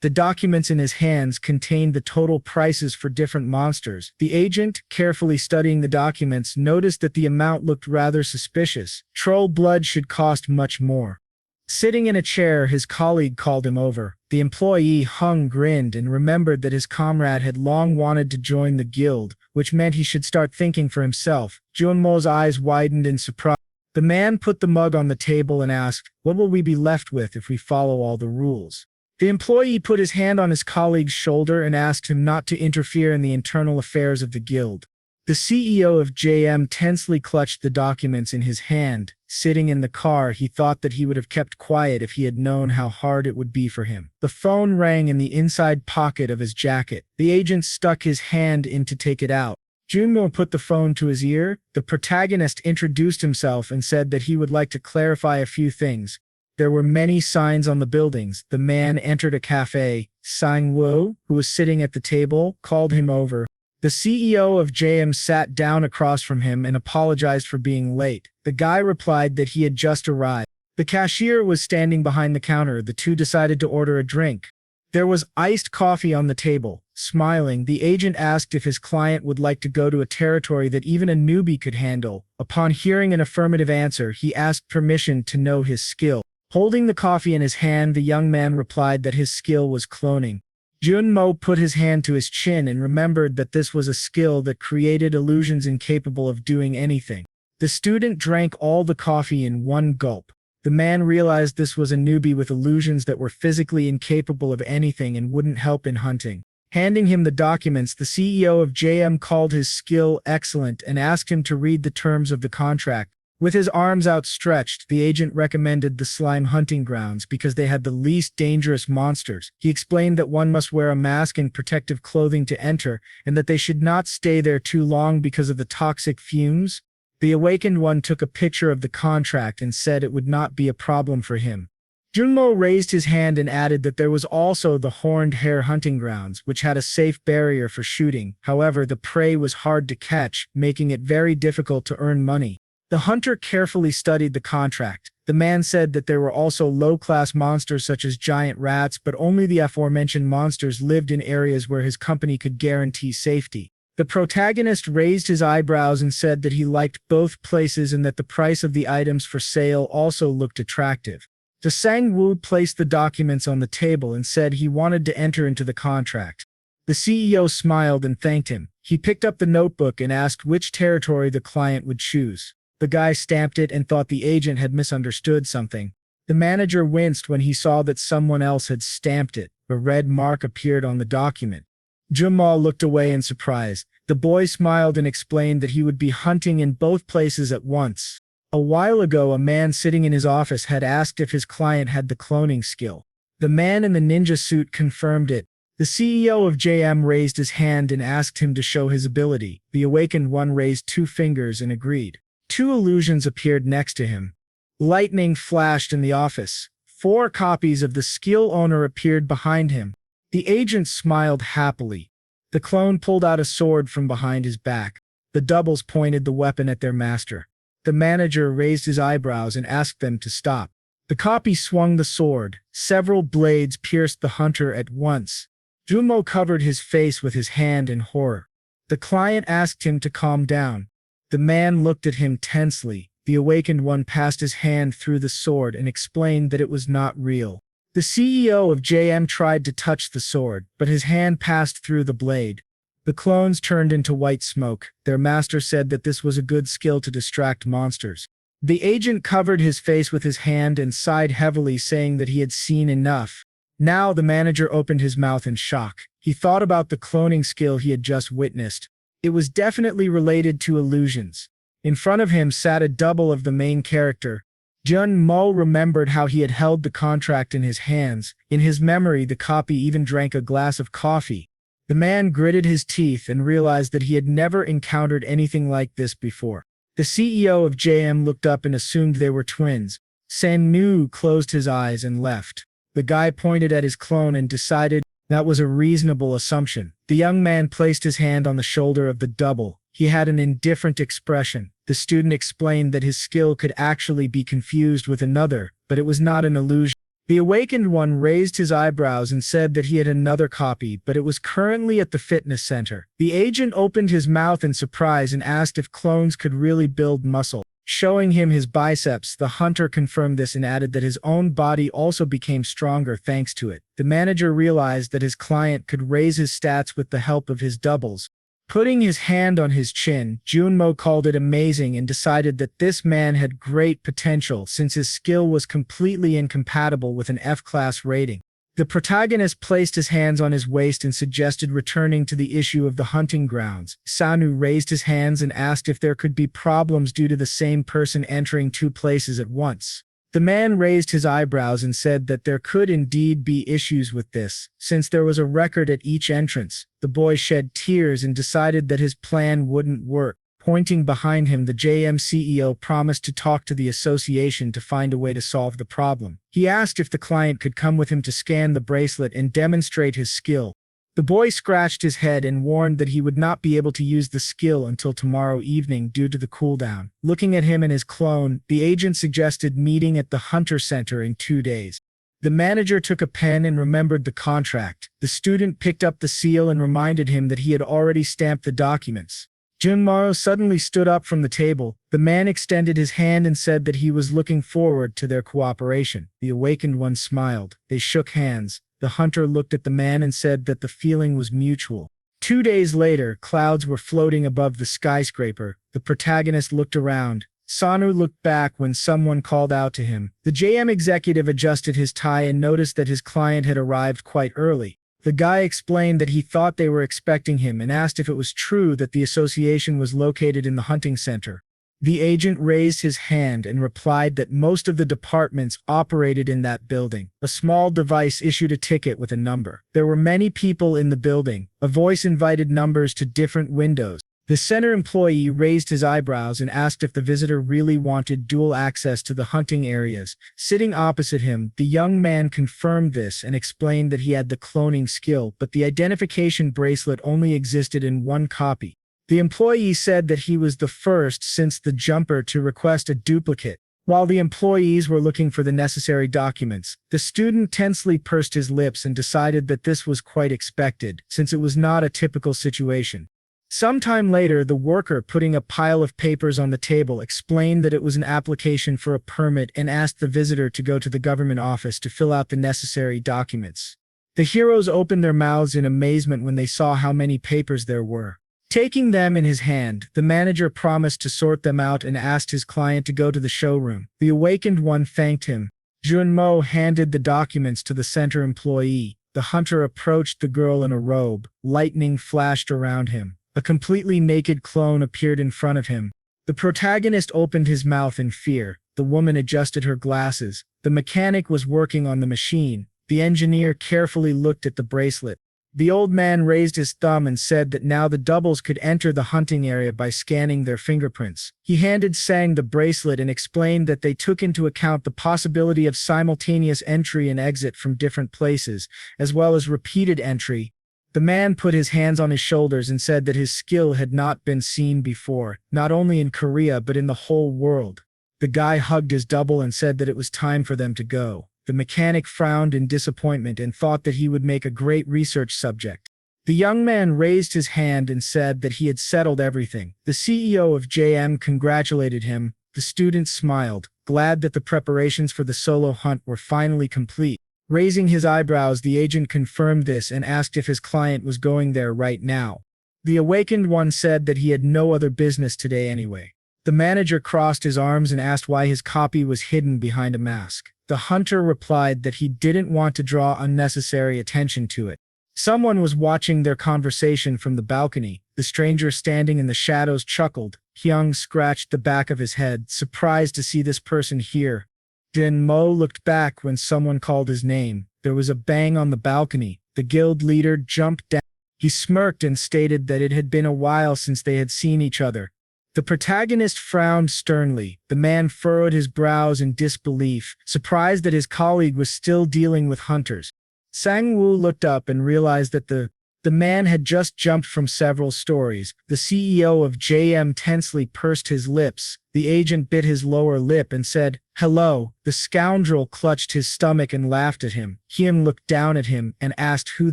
The documents in his hands contained the total prices for different monsters. The agent, carefully studying the documents, noticed that the amount looked rather suspicious. Troll blood should cost much more. Sitting in a chair, his colleague called him over. The employee grinned and remembered that his comrade had long wanted to join the guild, which meant he should start thinking for himself. Junmo's eyes widened in surprise. The man put the mug on the table and asked, "What will we be left with if we follow all the rules?" The employee put his hand on his colleague's shoulder and asked him not to interfere in the internal affairs of the guild. The CEO of JM tensely clutched the documents in his hand. Sitting in the car, he thought that he would have kept quiet if he had known how hard it would be for him. The phone rang in the inside pocket of his jacket. The agent stuck his hand in to take it out. Junmo put the phone to his ear. The protagonist introduced himself and said that he would like to clarify a few things. There were many signs on the buildings. The man entered a cafe. Sangwoo, who was sitting at the table, called him over. The CEO of JM sat down across from him and apologized for being late. The guy replied that he had just arrived. The cashier was standing behind the counter. The two decided to order a drink. There was iced coffee on the table. Smiling, the agent asked if his client would like to go to a territory that even a newbie could handle. Upon hearing an affirmative answer, he asked permission to know his skill. Holding the coffee in his hand, the young man replied that his skill was cloning. Junmo put his hand to his chin and remembered that this was a skill that created illusions incapable of doing anything. The student drank all the coffee in one gulp. The man realized this was a newbie with illusions that were physically incapable of anything and wouldn't help in hunting. Handing him the documents, the CEO of JM called his skill excellent and asked him to read the terms of the contract. With his arms outstretched, the agent recommended the slime hunting grounds because they had the least dangerous monsters. He explained that one must wear a mask and protective clothing to enter, and that they should not stay there too long because of the toxic fumes. The awakened one took a picture of the contract and said it would not be a problem for him. Junmo raised his hand and added that there was also the horned hare hunting grounds, which had a safe barrier for shooting. However, the prey was hard to catch, making it very difficult to earn money. The hunter carefully studied the contract. The man said that there were also low-class monsters such as giant rats, but only the aforementioned monsters lived in areas where his company could guarantee safety. The protagonist raised his eyebrows and said that he liked both places and that the price of the items for sale also looked attractive. The Sangwoo placed the documents on the table and said he wanted to enter into the contract. The CEO smiled and thanked him. He picked up the notebook and asked which territory the client would choose. The guy stamped it and thought the agent had misunderstood something. The manager winced when he saw that someone else had stamped it. A red mark appeared on the document. Junmo looked away in surprise. The boy smiled and explained that he would be hunting in both places at once. A while ago, a man sitting in his office had asked if his client had the cloning skill. The man in the ninja suit confirmed it. The CEO of JM raised his hand and asked him to show his ability. The awakened one raised 2 fingers and agreed. 2 illusions appeared next to him. Lightning flashed in the office. 4 copies of the skill owner appeared behind him. The agent smiled happily. The clone pulled out a sword from behind his back. The doubles pointed the weapon at their master. The manager raised his eyebrows and asked them to stop. The copy swung the sword. Several blades pierced the hunter at once. Junmo covered his face with his hand in horror. The client asked him to calm down. The man looked at him tensely. The awakened one passed his hand through the sword and explained that it was not real. The CEO of JM tried to touch the sword, but his hand passed through the blade. The clones turned into white smoke. Their master said that this was a good skill to distract monsters. The agent covered his face with his hand and sighed heavily, saying that he had seen enough. Now the manager opened his mouth in shock. He thought about the cloning skill he had just witnessed. It was definitely related to illusions. In front of him sat a double of the main character. Jun Mo remembered how he had held the contract in his hands. In his memory, the copy even drank a glass of coffee. The man gritted his teeth and realized that he had never encountered anything like this before. The CEO of JM looked up and assumed they were twins. Sangwoo closed his eyes and left. The guy pointed at his clone and decided that was a reasonable assumption. The young man placed his hand on the shoulder of the double. He had an indifferent expression. The student explained that his skill could actually be confused with another, but it was not an illusion. The awakened one raised his eyebrows and said that he had another copy, but it was currently at the fitness center. The agent opened his mouth in surprise and asked if clones could really build muscle. Showing him his biceps, the hunter confirmed this and added that his own body also became stronger thanks to it. The manager realized that his client could raise his stats with the help of his doubles. Putting his hand on his chin, Junmo called it amazing and decided that this man had great potential since his skill was completely incompatible with an F-class rating. The protagonist placed his hands on his waist and suggested returning to the issue of the hunting grounds. Sanu raised his hands and asked if there could be problems due to the same person entering two places at once. The man raised his eyebrows and said that there could indeed be issues with this, since there was a record at each entrance. The boy shed tears and decided that his plan wouldn't work. Pointing behind him, the JM CEO promised to talk to the association to find a way to solve the problem. He asked if the client could come with him to scan the bracelet and demonstrate his skill. The boy scratched his head and warned that he would not be able to use the skill until tomorrow evening due to the cooldown. Looking at him and his clone, the agent suggested meeting at the Hunter Center in 2 days. The manager took a pen and remembered the contract. The student picked up the seal and reminded him that he had already stamped the documents. Junmaro suddenly stood up from the table. The man extended his hand and said that he was looking forward to their cooperation. The awakened one smiled. They shook hands. The hunter looked at the man and said that the feeling was mutual. 2 days later, clouds were floating above the skyscraper. The protagonist looked around. Sanu looked back when someone called out to him. The JM executive adjusted his tie and noticed that his client had arrived quite early. The guy explained that he thought they were expecting him and asked if it was true that the association was located in the hunting center. The agent raised his hand and replied that most of the departments operated in that building. A small device issued a ticket with a number. There were many people in the building. A voice invited numbers to different windows. The center employee raised his eyebrows and asked if the visitor really wanted dual access to the hunting areas. Sitting opposite him, the young man confirmed this and explained that he had the cloning skill, but the identification bracelet only existed in one copy. The employee said that he was the first since the jumper to request a duplicate. While the employees were looking for the necessary documents, the student tensely pursed his lips and decided that this was quite expected, since it was not a typical situation. Sometime later, the worker putting a pile of papers on the table explained that it was an application for a permit and asked the visitor to go to the government office to fill out the necessary documents. The heroes opened their mouths in amazement when they saw how many papers there were. Taking them in his hand, the manager promised to sort them out and asked his client to go to the showroom. The awakened one thanked him. Junmo handed the documents to the center employee. The hunter approached the girl in a robe. Lightning flashed around him. A completely naked clone appeared in front of him. The protagonist opened his mouth in fear. The woman adjusted her glasses. The mechanic was working on the machine. The engineer carefully looked at the bracelet. The old man raised his thumb and said that now the doubles could enter the hunting area by scanning their fingerprints. He handed Sang the bracelet and explained that they took into account the possibility of simultaneous entry and exit from different places, as well as repeated entry. The man put his hands on his shoulders and said that his skill had not been seen before, not only in Korea but in the whole world. The guy hugged his double and said that it was time for them to go. The mechanic frowned in disappointment and thought that he would make a great research subject. The young man raised his hand and said that he had settled everything. The CEO of JM congratulated him. The student smiled, glad that the preparations for the solo hunt were finally complete. Raising his eyebrows, the agent confirmed this and asked if his client was going there right now. The awakened one said that he had no other business today anyway. The manager crossed his arms and asked why his copy was hidden behind a mask. The hunter replied that he didn't want to draw unnecessary attention to it. Someone was watching their conversation from the balcony. The stranger standing in the shadows chuckled. Hyung scratched the back of his head, surprised to see this person here. Jin Mo looked back when someone called his name. There was a bang on the balcony. The guild leader jumped down. He smirked and stated that it had been a while since they had seen each other. The protagonist frowned sternly. The man furrowed his brows in disbelief, surprised that his colleague was still dealing with hunters. Sangwoo looked up and realized that the man had just jumped from several stories. The CEO of JM tensely pursed his lips. The agent bit his lower lip and said, "Hello." The scoundrel clutched his stomach and laughed at him. Hyun looked down at him and asked who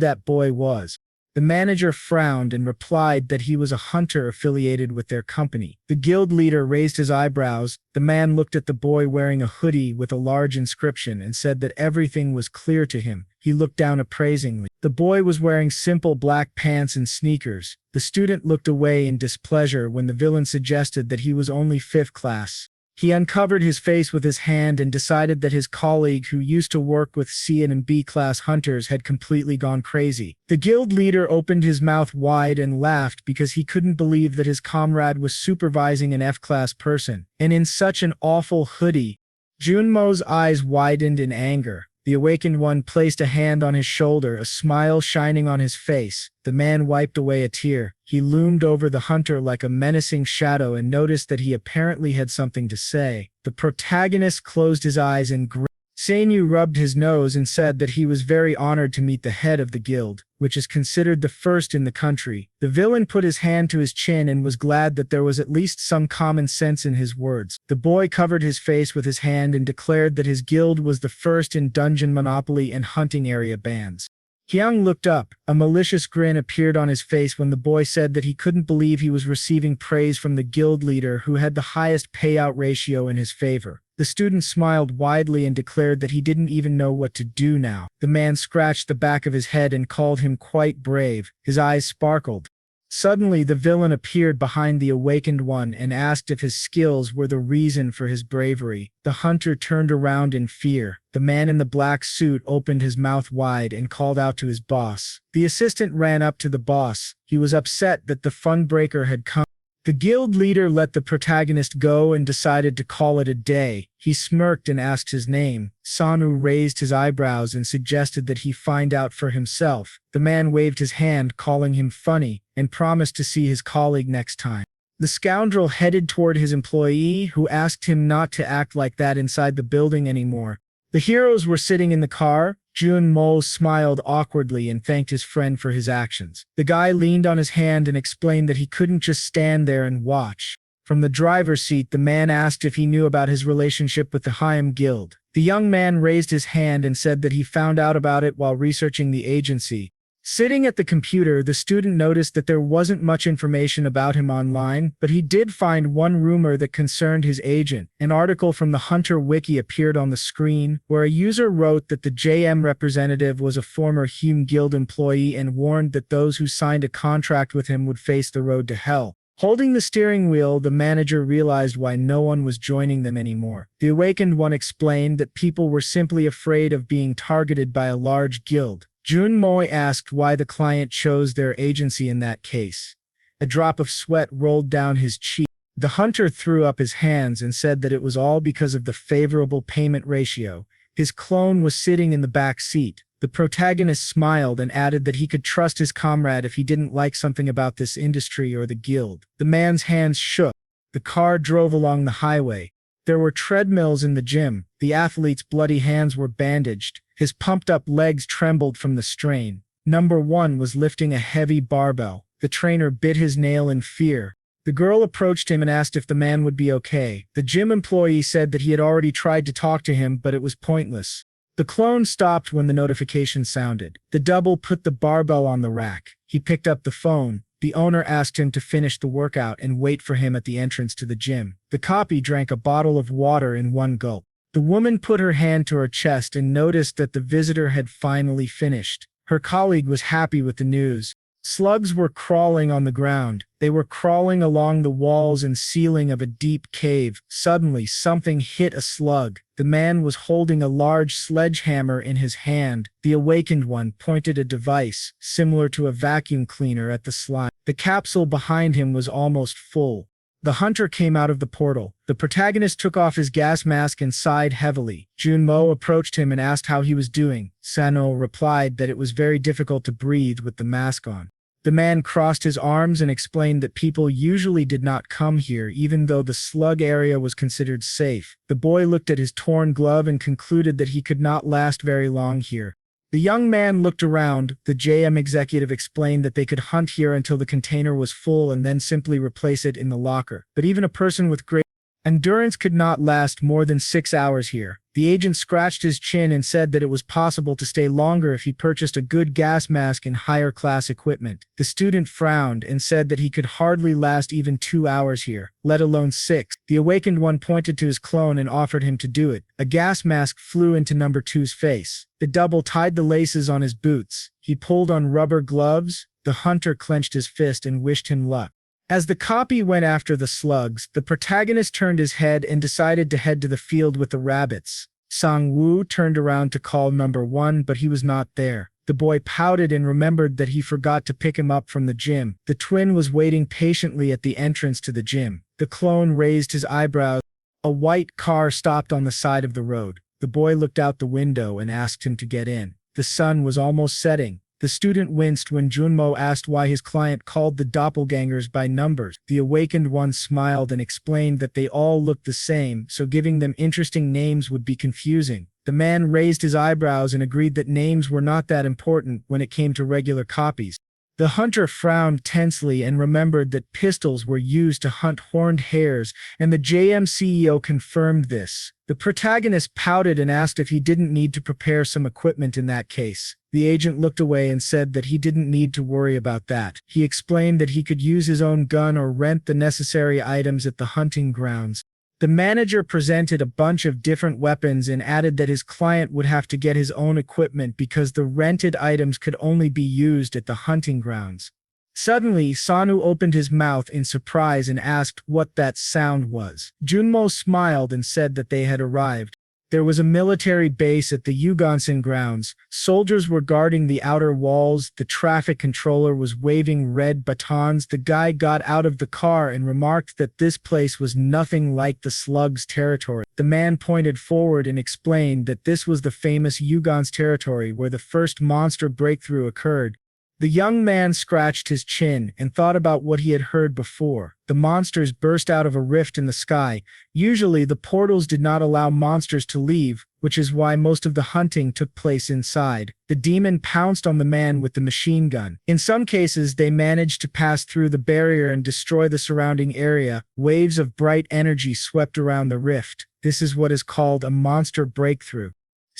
that boy was. The manager frowned and replied that he was a hunter affiliated with their company. The guild leader raised his eyebrows. The man looked at the boy wearing a hoodie with a large inscription and said that everything was clear to him. He looked down appraisingly. The boy was wearing simple black pants and sneakers. The student looked away in displeasure when the villain suggested that he was only 5th class. He uncovered his face with his hand and decided that his colleague who used to work with C and B-class hunters had completely gone crazy. The guild leader opened his mouth wide and laughed because he couldn't believe that his comrade was supervising an F-class person, and in such an awful hoodie. Junmo's eyes widened in anger. The awakened one placed a hand on his shoulder, a smile shining on his face. The man wiped away a tear. He loomed over the hunter like a menacing shadow and noticed that he apparently had something to say. The protagonist closed his eyes and grinned. Sangwoo rubbed his nose and said that he was very honored to meet the head of the guild, which is considered the first in the country. The villain put his hand to his chin and was glad that there was at least some common sense in his words. The boy covered his face with his hand and declared that his guild was the first in dungeon monopoly and hunting area bans. Hyung looked up. A malicious grin appeared on his face when the boy said that he couldn't believe he was receiving praise from the guild leader who had the highest payout ratio in his favor. The student smiled widely and declared that he didn't even know what to do now. The man scratched the back of his head and called him quite brave. His eyes sparkled. Suddenly, the villain appeared behind the awakened one and asked if his skills were the reason for his bravery. The hunter turned around in fear. The man in the black suit opened his mouth wide and called out to his boss. The assistant ran up to the boss. He was upset that the funbreaker had come. The guild leader let the protagonist go and decided to call it a day. He smirked and asked his name. Sanu raised his eyebrows and suggested that he find out for himself. The man waved his hand, calling him funny, and promised to see his colleague next time. The scoundrel headed toward his employee, who asked him not to act like that inside the building anymore. The heroes were sitting in the car. Jun Mo smiled awkwardly and thanked his friend for his actions. The guy leaned on his hand and explained that he couldn't just stand there and watch. From the driver's seat, the man asked if he knew about his relationship with the Hyam Guild. The young man raised his hand and said that he found out about it while researching the agency. Sitting at the computer, the student noticed that there wasn't much information about him online, but he did find one rumor that concerned his agent. An article from the Hunter Wiki appeared on the screen, where a user wrote that the JM representative was a former Hume Guild employee and warned that those who signed a contract with him would face the road to hell. Holding the steering wheel, the manager realized why no one was joining them anymore. The awakened one explained that people were simply afraid of being targeted by a large guild. Jun Moy asked why the client chose their agency in that case. A drop of sweat rolled down his cheek. The hunter threw up his hands and said that it was all because of the favorable payment ratio. His clone was sitting in the back seat. The protagonist smiled and added that he could trust his comrade if he didn't like something about this industry or the guild. The man's hands shook. The car drove along the highway. There were treadmills in the gym. The athlete's bloody hands were bandaged. His pumped-up legs trembled from the strain. Number 1 was lifting a heavy barbell. The trainer bit his nail in fear. The girl approached him and asked if the man would be okay. The gym employee said that he had already tried to talk to him, but it was pointless. The clone stopped when the notification sounded. The double put the barbell on the rack. He picked up the phone. The owner asked him to finish the workout and wait for him at the entrance to the gym. The copy drank a bottle of water in one gulp. The woman put her hand to her chest and noticed that the visitor had finally finished. Her colleague was happy with the news. Slugs were crawling on the ground. They were crawling along the walls and ceiling of a deep cave. Suddenly, something hit a slug. The man was holding a large sledgehammer in his hand. The awakened one pointed a device, similar to a vacuum cleaner, at the slime. The capsule behind him was almost full. The hunter came out of the portal. The protagonist took off his gas mask and sighed heavily. Junmo approached him and asked how he was doing. Sano replied that it was very difficult to breathe with the mask on. The man crossed his arms and explained that people usually did not come here even though the slug area was considered safe. The boy looked at his torn glove and concluded that he could not last very long here. The young man looked around. The JM executive explained that they could hunt here until the container was full and then simply replace it in the locker. But even a person with great endurance could not last more than 6 hours here. The agent scratched his chin and said that it was possible to stay longer if he purchased a good gas mask and higher class equipment. The student frowned and said that he could hardly last even 2 hours here, let alone 6. The awakened one pointed to his clone and offered him to do it. A gas mask flew into number 2's face. The double tied the laces on his boots. He pulled on rubber gloves. The hunter clenched his fist and wished him luck. As the copy went after the slugs, the protagonist turned his head and decided to head to the field with the rabbits. Sangwoo turned around to call number 1, but he was not there. The boy pouted and remembered that he forgot to pick him up from the gym. The twin was waiting patiently at the entrance to the gym. The clone raised his eyebrows. A white car stopped on the side of the road. The boy looked out the window and asked him to get in. The sun was almost setting. The student winced when Junmo asked why his client called the doppelgangers by numbers. The awakened one smiled and explained that they all looked the same, so giving them interesting names would be confusing. The man raised his eyebrows and agreed that names were not that important when it came to regular copies. The hunter frowned tensely and remembered that pistols were used to hunt horned hares, and the JM CEO confirmed this. The protagonist pouted and asked if he didn't need to prepare some equipment in that case. The agent looked away and said that he didn't need to worry about that. He explained that he could use his own gun or rent the necessary items at the hunting grounds. The manager presented a bunch of different weapons and added that his client would have to get his own equipment because the rented items could only be used at the hunting grounds. Suddenly, Sanu opened his mouth in surprise and asked what that sound was. Junmo smiled and said that they had arrived. There was a military base at the Yugonsen grounds. Soldiers were guarding the outer walls. The traffic controller was waving red batons. The guy got out of the car and remarked that this place was nothing like the slug's territory. The man pointed forward and explained that this was the famous Yugon's territory where the first monster breakthrough occurred. The young man scratched his chin and thought about what he had heard before. The monsters burst out of a rift in the sky. Usually the portals did not allow monsters to leave, which is why most of the hunting took place inside. The demon pounced on the man with the machine gun. In some cases, they managed to pass through the barrier and destroy the surrounding area. Waves of bright energy swept around the rift. This is what is called a monster breakthrough.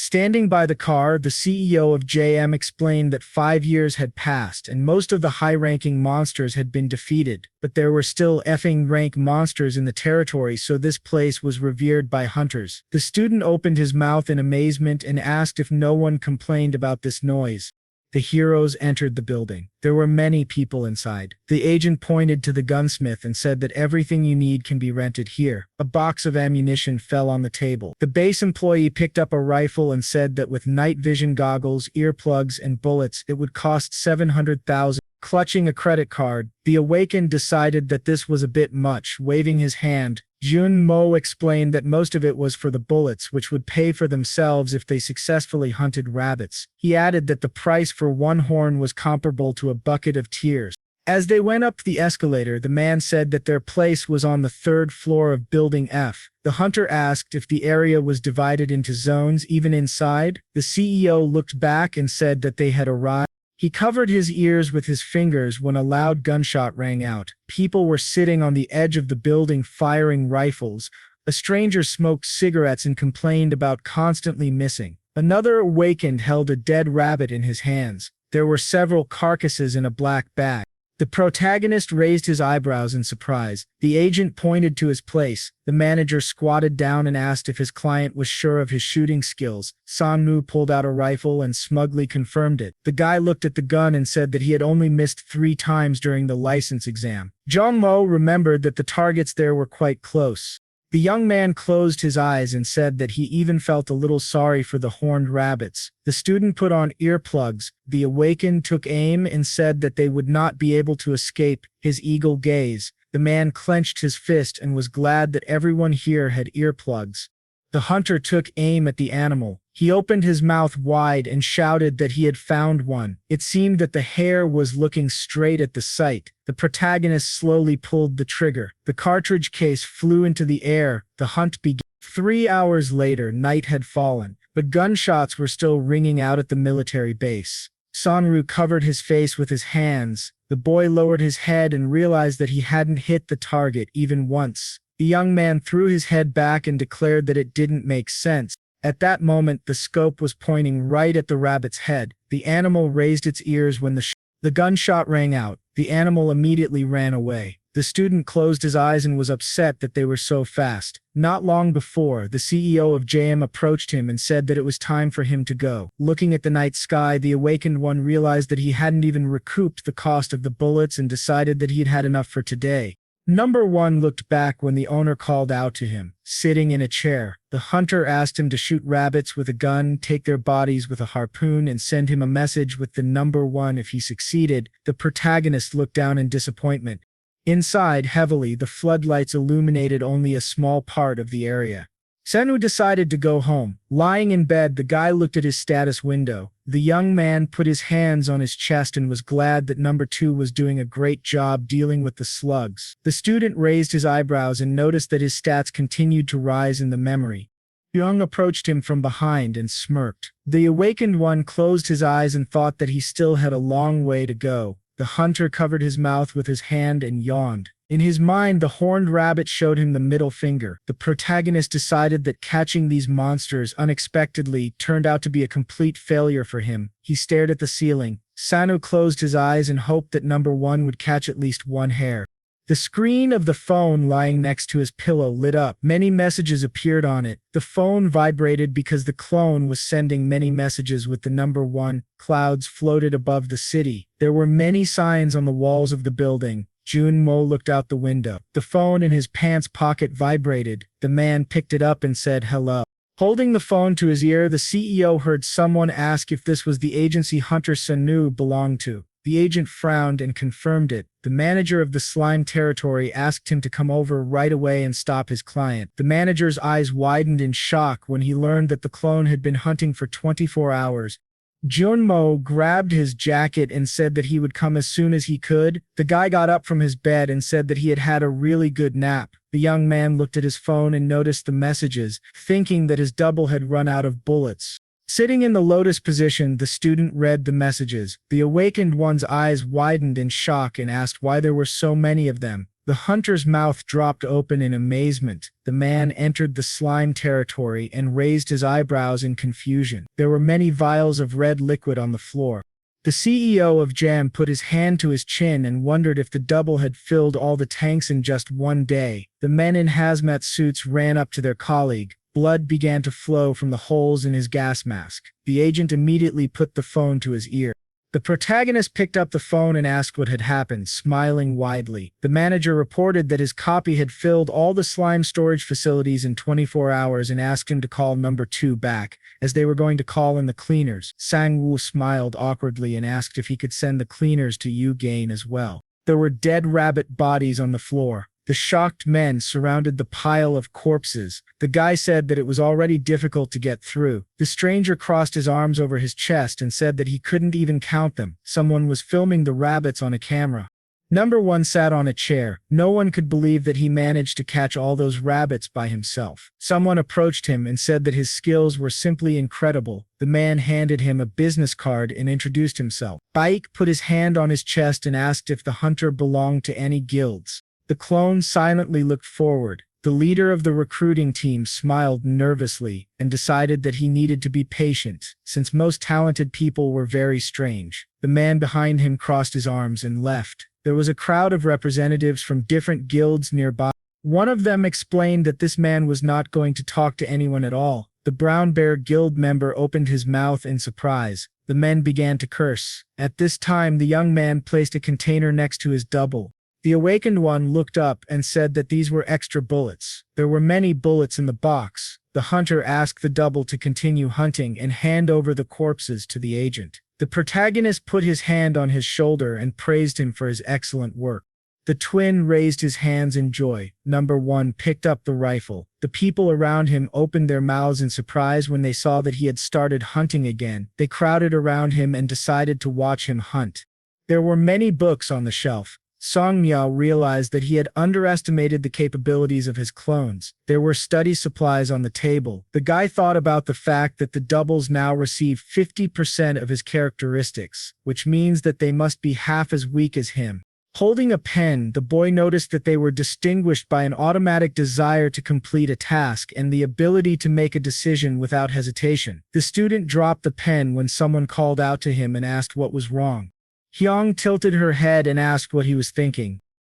Standing by the car, the CEO of JM explained that 5 years had passed and most of the high-ranking monsters had been defeated, but there were still effing rank monsters in the territory, so this place was revered by hunters. The student opened his mouth in amazement and asked if no one complained about this noise. The heroes entered the building. There were many people inside. The agent pointed to the gunsmith and said that everything you need can be rented here. A box of ammunition fell on the table. The base employee picked up a rifle and said that with night vision goggles, earplugs, and bullets, it would cost 700,000. Clutching a credit card, the awakened decided that this was a bit much. Waving his hand, Jun Mo explained that most of it was for the bullets, which would pay for themselves if they successfully hunted rabbits. He added that the price for one horn was comparable to a bucket of tears. As they went up the escalator, the man said that their place was on the 3rd floor of Building F. The hunter asked if the area was divided into zones even inside. The CEO looked back and said that they had arrived. He covered his ears with his fingers when a loud gunshot rang out. People were sitting on the edge of the building firing rifles. A stranger smoked cigarettes and complained about constantly missing. Another awakened held a dead rabbit in his hands. There were several carcasses in a black bag. The protagonist raised his eyebrows in surprise. The agent pointed to his place. The manager squatted down and asked if his client was sure of his shooting skills. Sangwoo pulled out a rifle and smugly confirmed it. The guy looked at the gun and said that he had only missed 3 times during the license exam. Jong-mo remembered that the targets there were quite close. The young man closed his eyes and said that he even felt a little sorry for the horned rabbits. The student put on earplugs. The awakened took aim and said that they would not be able to escape his eagle gaze. The man clenched his fist and was glad that everyone here had earplugs. The hunter took aim at the animal. He opened his mouth wide and shouted that he had found one. It seemed that the hare was looking straight at the sight. The protagonist slowly pulled the trigger. The cartridge case flew into the air. The hunt began. 3 hours later, night had fallen, but gunshots were still ringing out at the military base. Sangwoo covered his face with his hands. The boy lowered his head and realized that he hadn't hit the target even once. The young man threw his head back and declared that it didn't make sense. At that moment, the scope was pointing right at the rabbit's head. The animal raised its ears when the gunshot rang out. The animal immediately ran away. The student closed his eyes and was upset that they were so fast. Not long before, the CEO of JM approached him and said that it was time for him to go. Looking at the night sky, the awakened one realized that he hadn't even recouped the cost of the bullets and decided that he'd had enough for today. Number 1 looked back when the owner called out to him, sitting in a chair. The hunter asked him to shoot rabbits with a gun, take their bodies with a harpoon, and send him a message with the number 1 if he succeeded. The protagonist looked down in disappointment. Inside, heavily, the floodlights illuminated only a small part of the area. Sangwoo decided to go home. Lying in bed, the guy looked at his status window. The young man put his hands on his chest and was glad that number 2 was doing a great job dealing with the slugs. The student raised his eyebrows and noticed that his stats continued to rise in the memory. Young approached him from behind and smirked. The awakened one closed his eyes and thought that he still had a long way to go. The hunter covered his mouth with his hand and yawned. In his mind, the horned rabbit showed him the middle finger. The protagonist decided that catching these monsters unexpectedly turned out to be a complete failure for him. He stared at the ceiling. Sangwoo closed his eyes and hoped that number 1 would catch at least 1 hare. The screen of the phone lying next to his pillow lit up. Many messages appeared on it. The phone vibrated because the clone was sending many messages with the number 1. Clouds floated above the city. There were many signs on the walls of the building. Jun-mo looked out the window. The phone in his pants pocket vibrated. The man picked it up and said hello. Holding the phone to his ear, the CEO heard someone ask if this was the agency Hunter Sangwoo belonged to. The agent frowned and confirmed it. The manager of the slime territory asked him to come over right away and stop his client. The manager's eyes widened in shock when he learned that the clone had been hunting for 24 hours. Jun-mo grabbed his jacket and said that he would come as soon as he could. The guy got up from his bed and said that he had had a really good nap. The young man looked at his phone and noticed the messages, thinking that his double had run out of bullets. Sitting in the lotus position, the student read the messages. The awakened one's eyes widened in shock and asked why there were so many of them. The hunter's mouth dropped open in amazement. The man entered the slime territory and raised his eyebrows in confusion. There were many vials of red liquid on the floor. The CEO of Jam put his hand to his chin and wondered if the double had filled all the tanks in just one day. The men in hazmat suits ran up to their colleague. Blood began to flow from the holes in his gas mask. The agent immediately put the phone to his ear. The protagonist picked up the phone and asked what had happened, smiling widely. The manager reported that his copy had filled all the slime storage facilities in 24 hours and asked him to call number 2 back, as they were going to call in the cleaners. Sangwoo smiled awkwardly and asked if he could send the cleaners to Yu-gain as well. There were dead rabbit bodies on the floor. The shocked men surrounded the pile of corpses. The guy said that it was already difficult to get through. The stranger crossed his arms over his chest and said that he couldn't even count them. Someone was filming the rabbits on a camera. Number 1 sat on a chair. No one could believe that he managed to catch all those rabbits by himself. Someone approached him and said that his skills were simply incredible. The man handed him a business card and introduced himself. Baek put his hand on his chest and asked if the hunter belonged to any guilds. The clone silently looked forward. The leader of the recruiting team smiled nervously and decided that he needed to be patient, since most talented people were very strange. The man behind him crossed his arms and left. There was a crowd of representatives from different guilds nearby. One of them explained that this man was not going to talk to anyone at all. The Brown Bear Guild member opened his mouth in surprise. The men began to curse. At this time, the young man placed a container next to his double. The awakened one looked up and said that these were extra bullets. There were many bullets in the box. The hunter asked the double to continue hunting and hand over the corpses to the agent. The protagonist put his hand on his shoulder and praised him for his excellent work. The twin raised his hands in joy. Number one picked up the rifle. The people around him opened their mouths in surprise when they saw that he had started hunting again. They crowded around him and decided to watch him hunt. There were many books on the shelf. Sangwoo realized that he had underestimated the capabilities of his clones. There were study supplies on the table. The guy thought about the fact that the doubles now receive 50% of his characteristics, which means that they must be half as weak as him. Holding a pen, the boy noticed that they were distinguished by an automatic desire to complete a task and the ability to make a decision without hesitation. The student dropped the pen when someone called out to him and asked what was wrong. Hyung tilted her head and asked what he was thinking.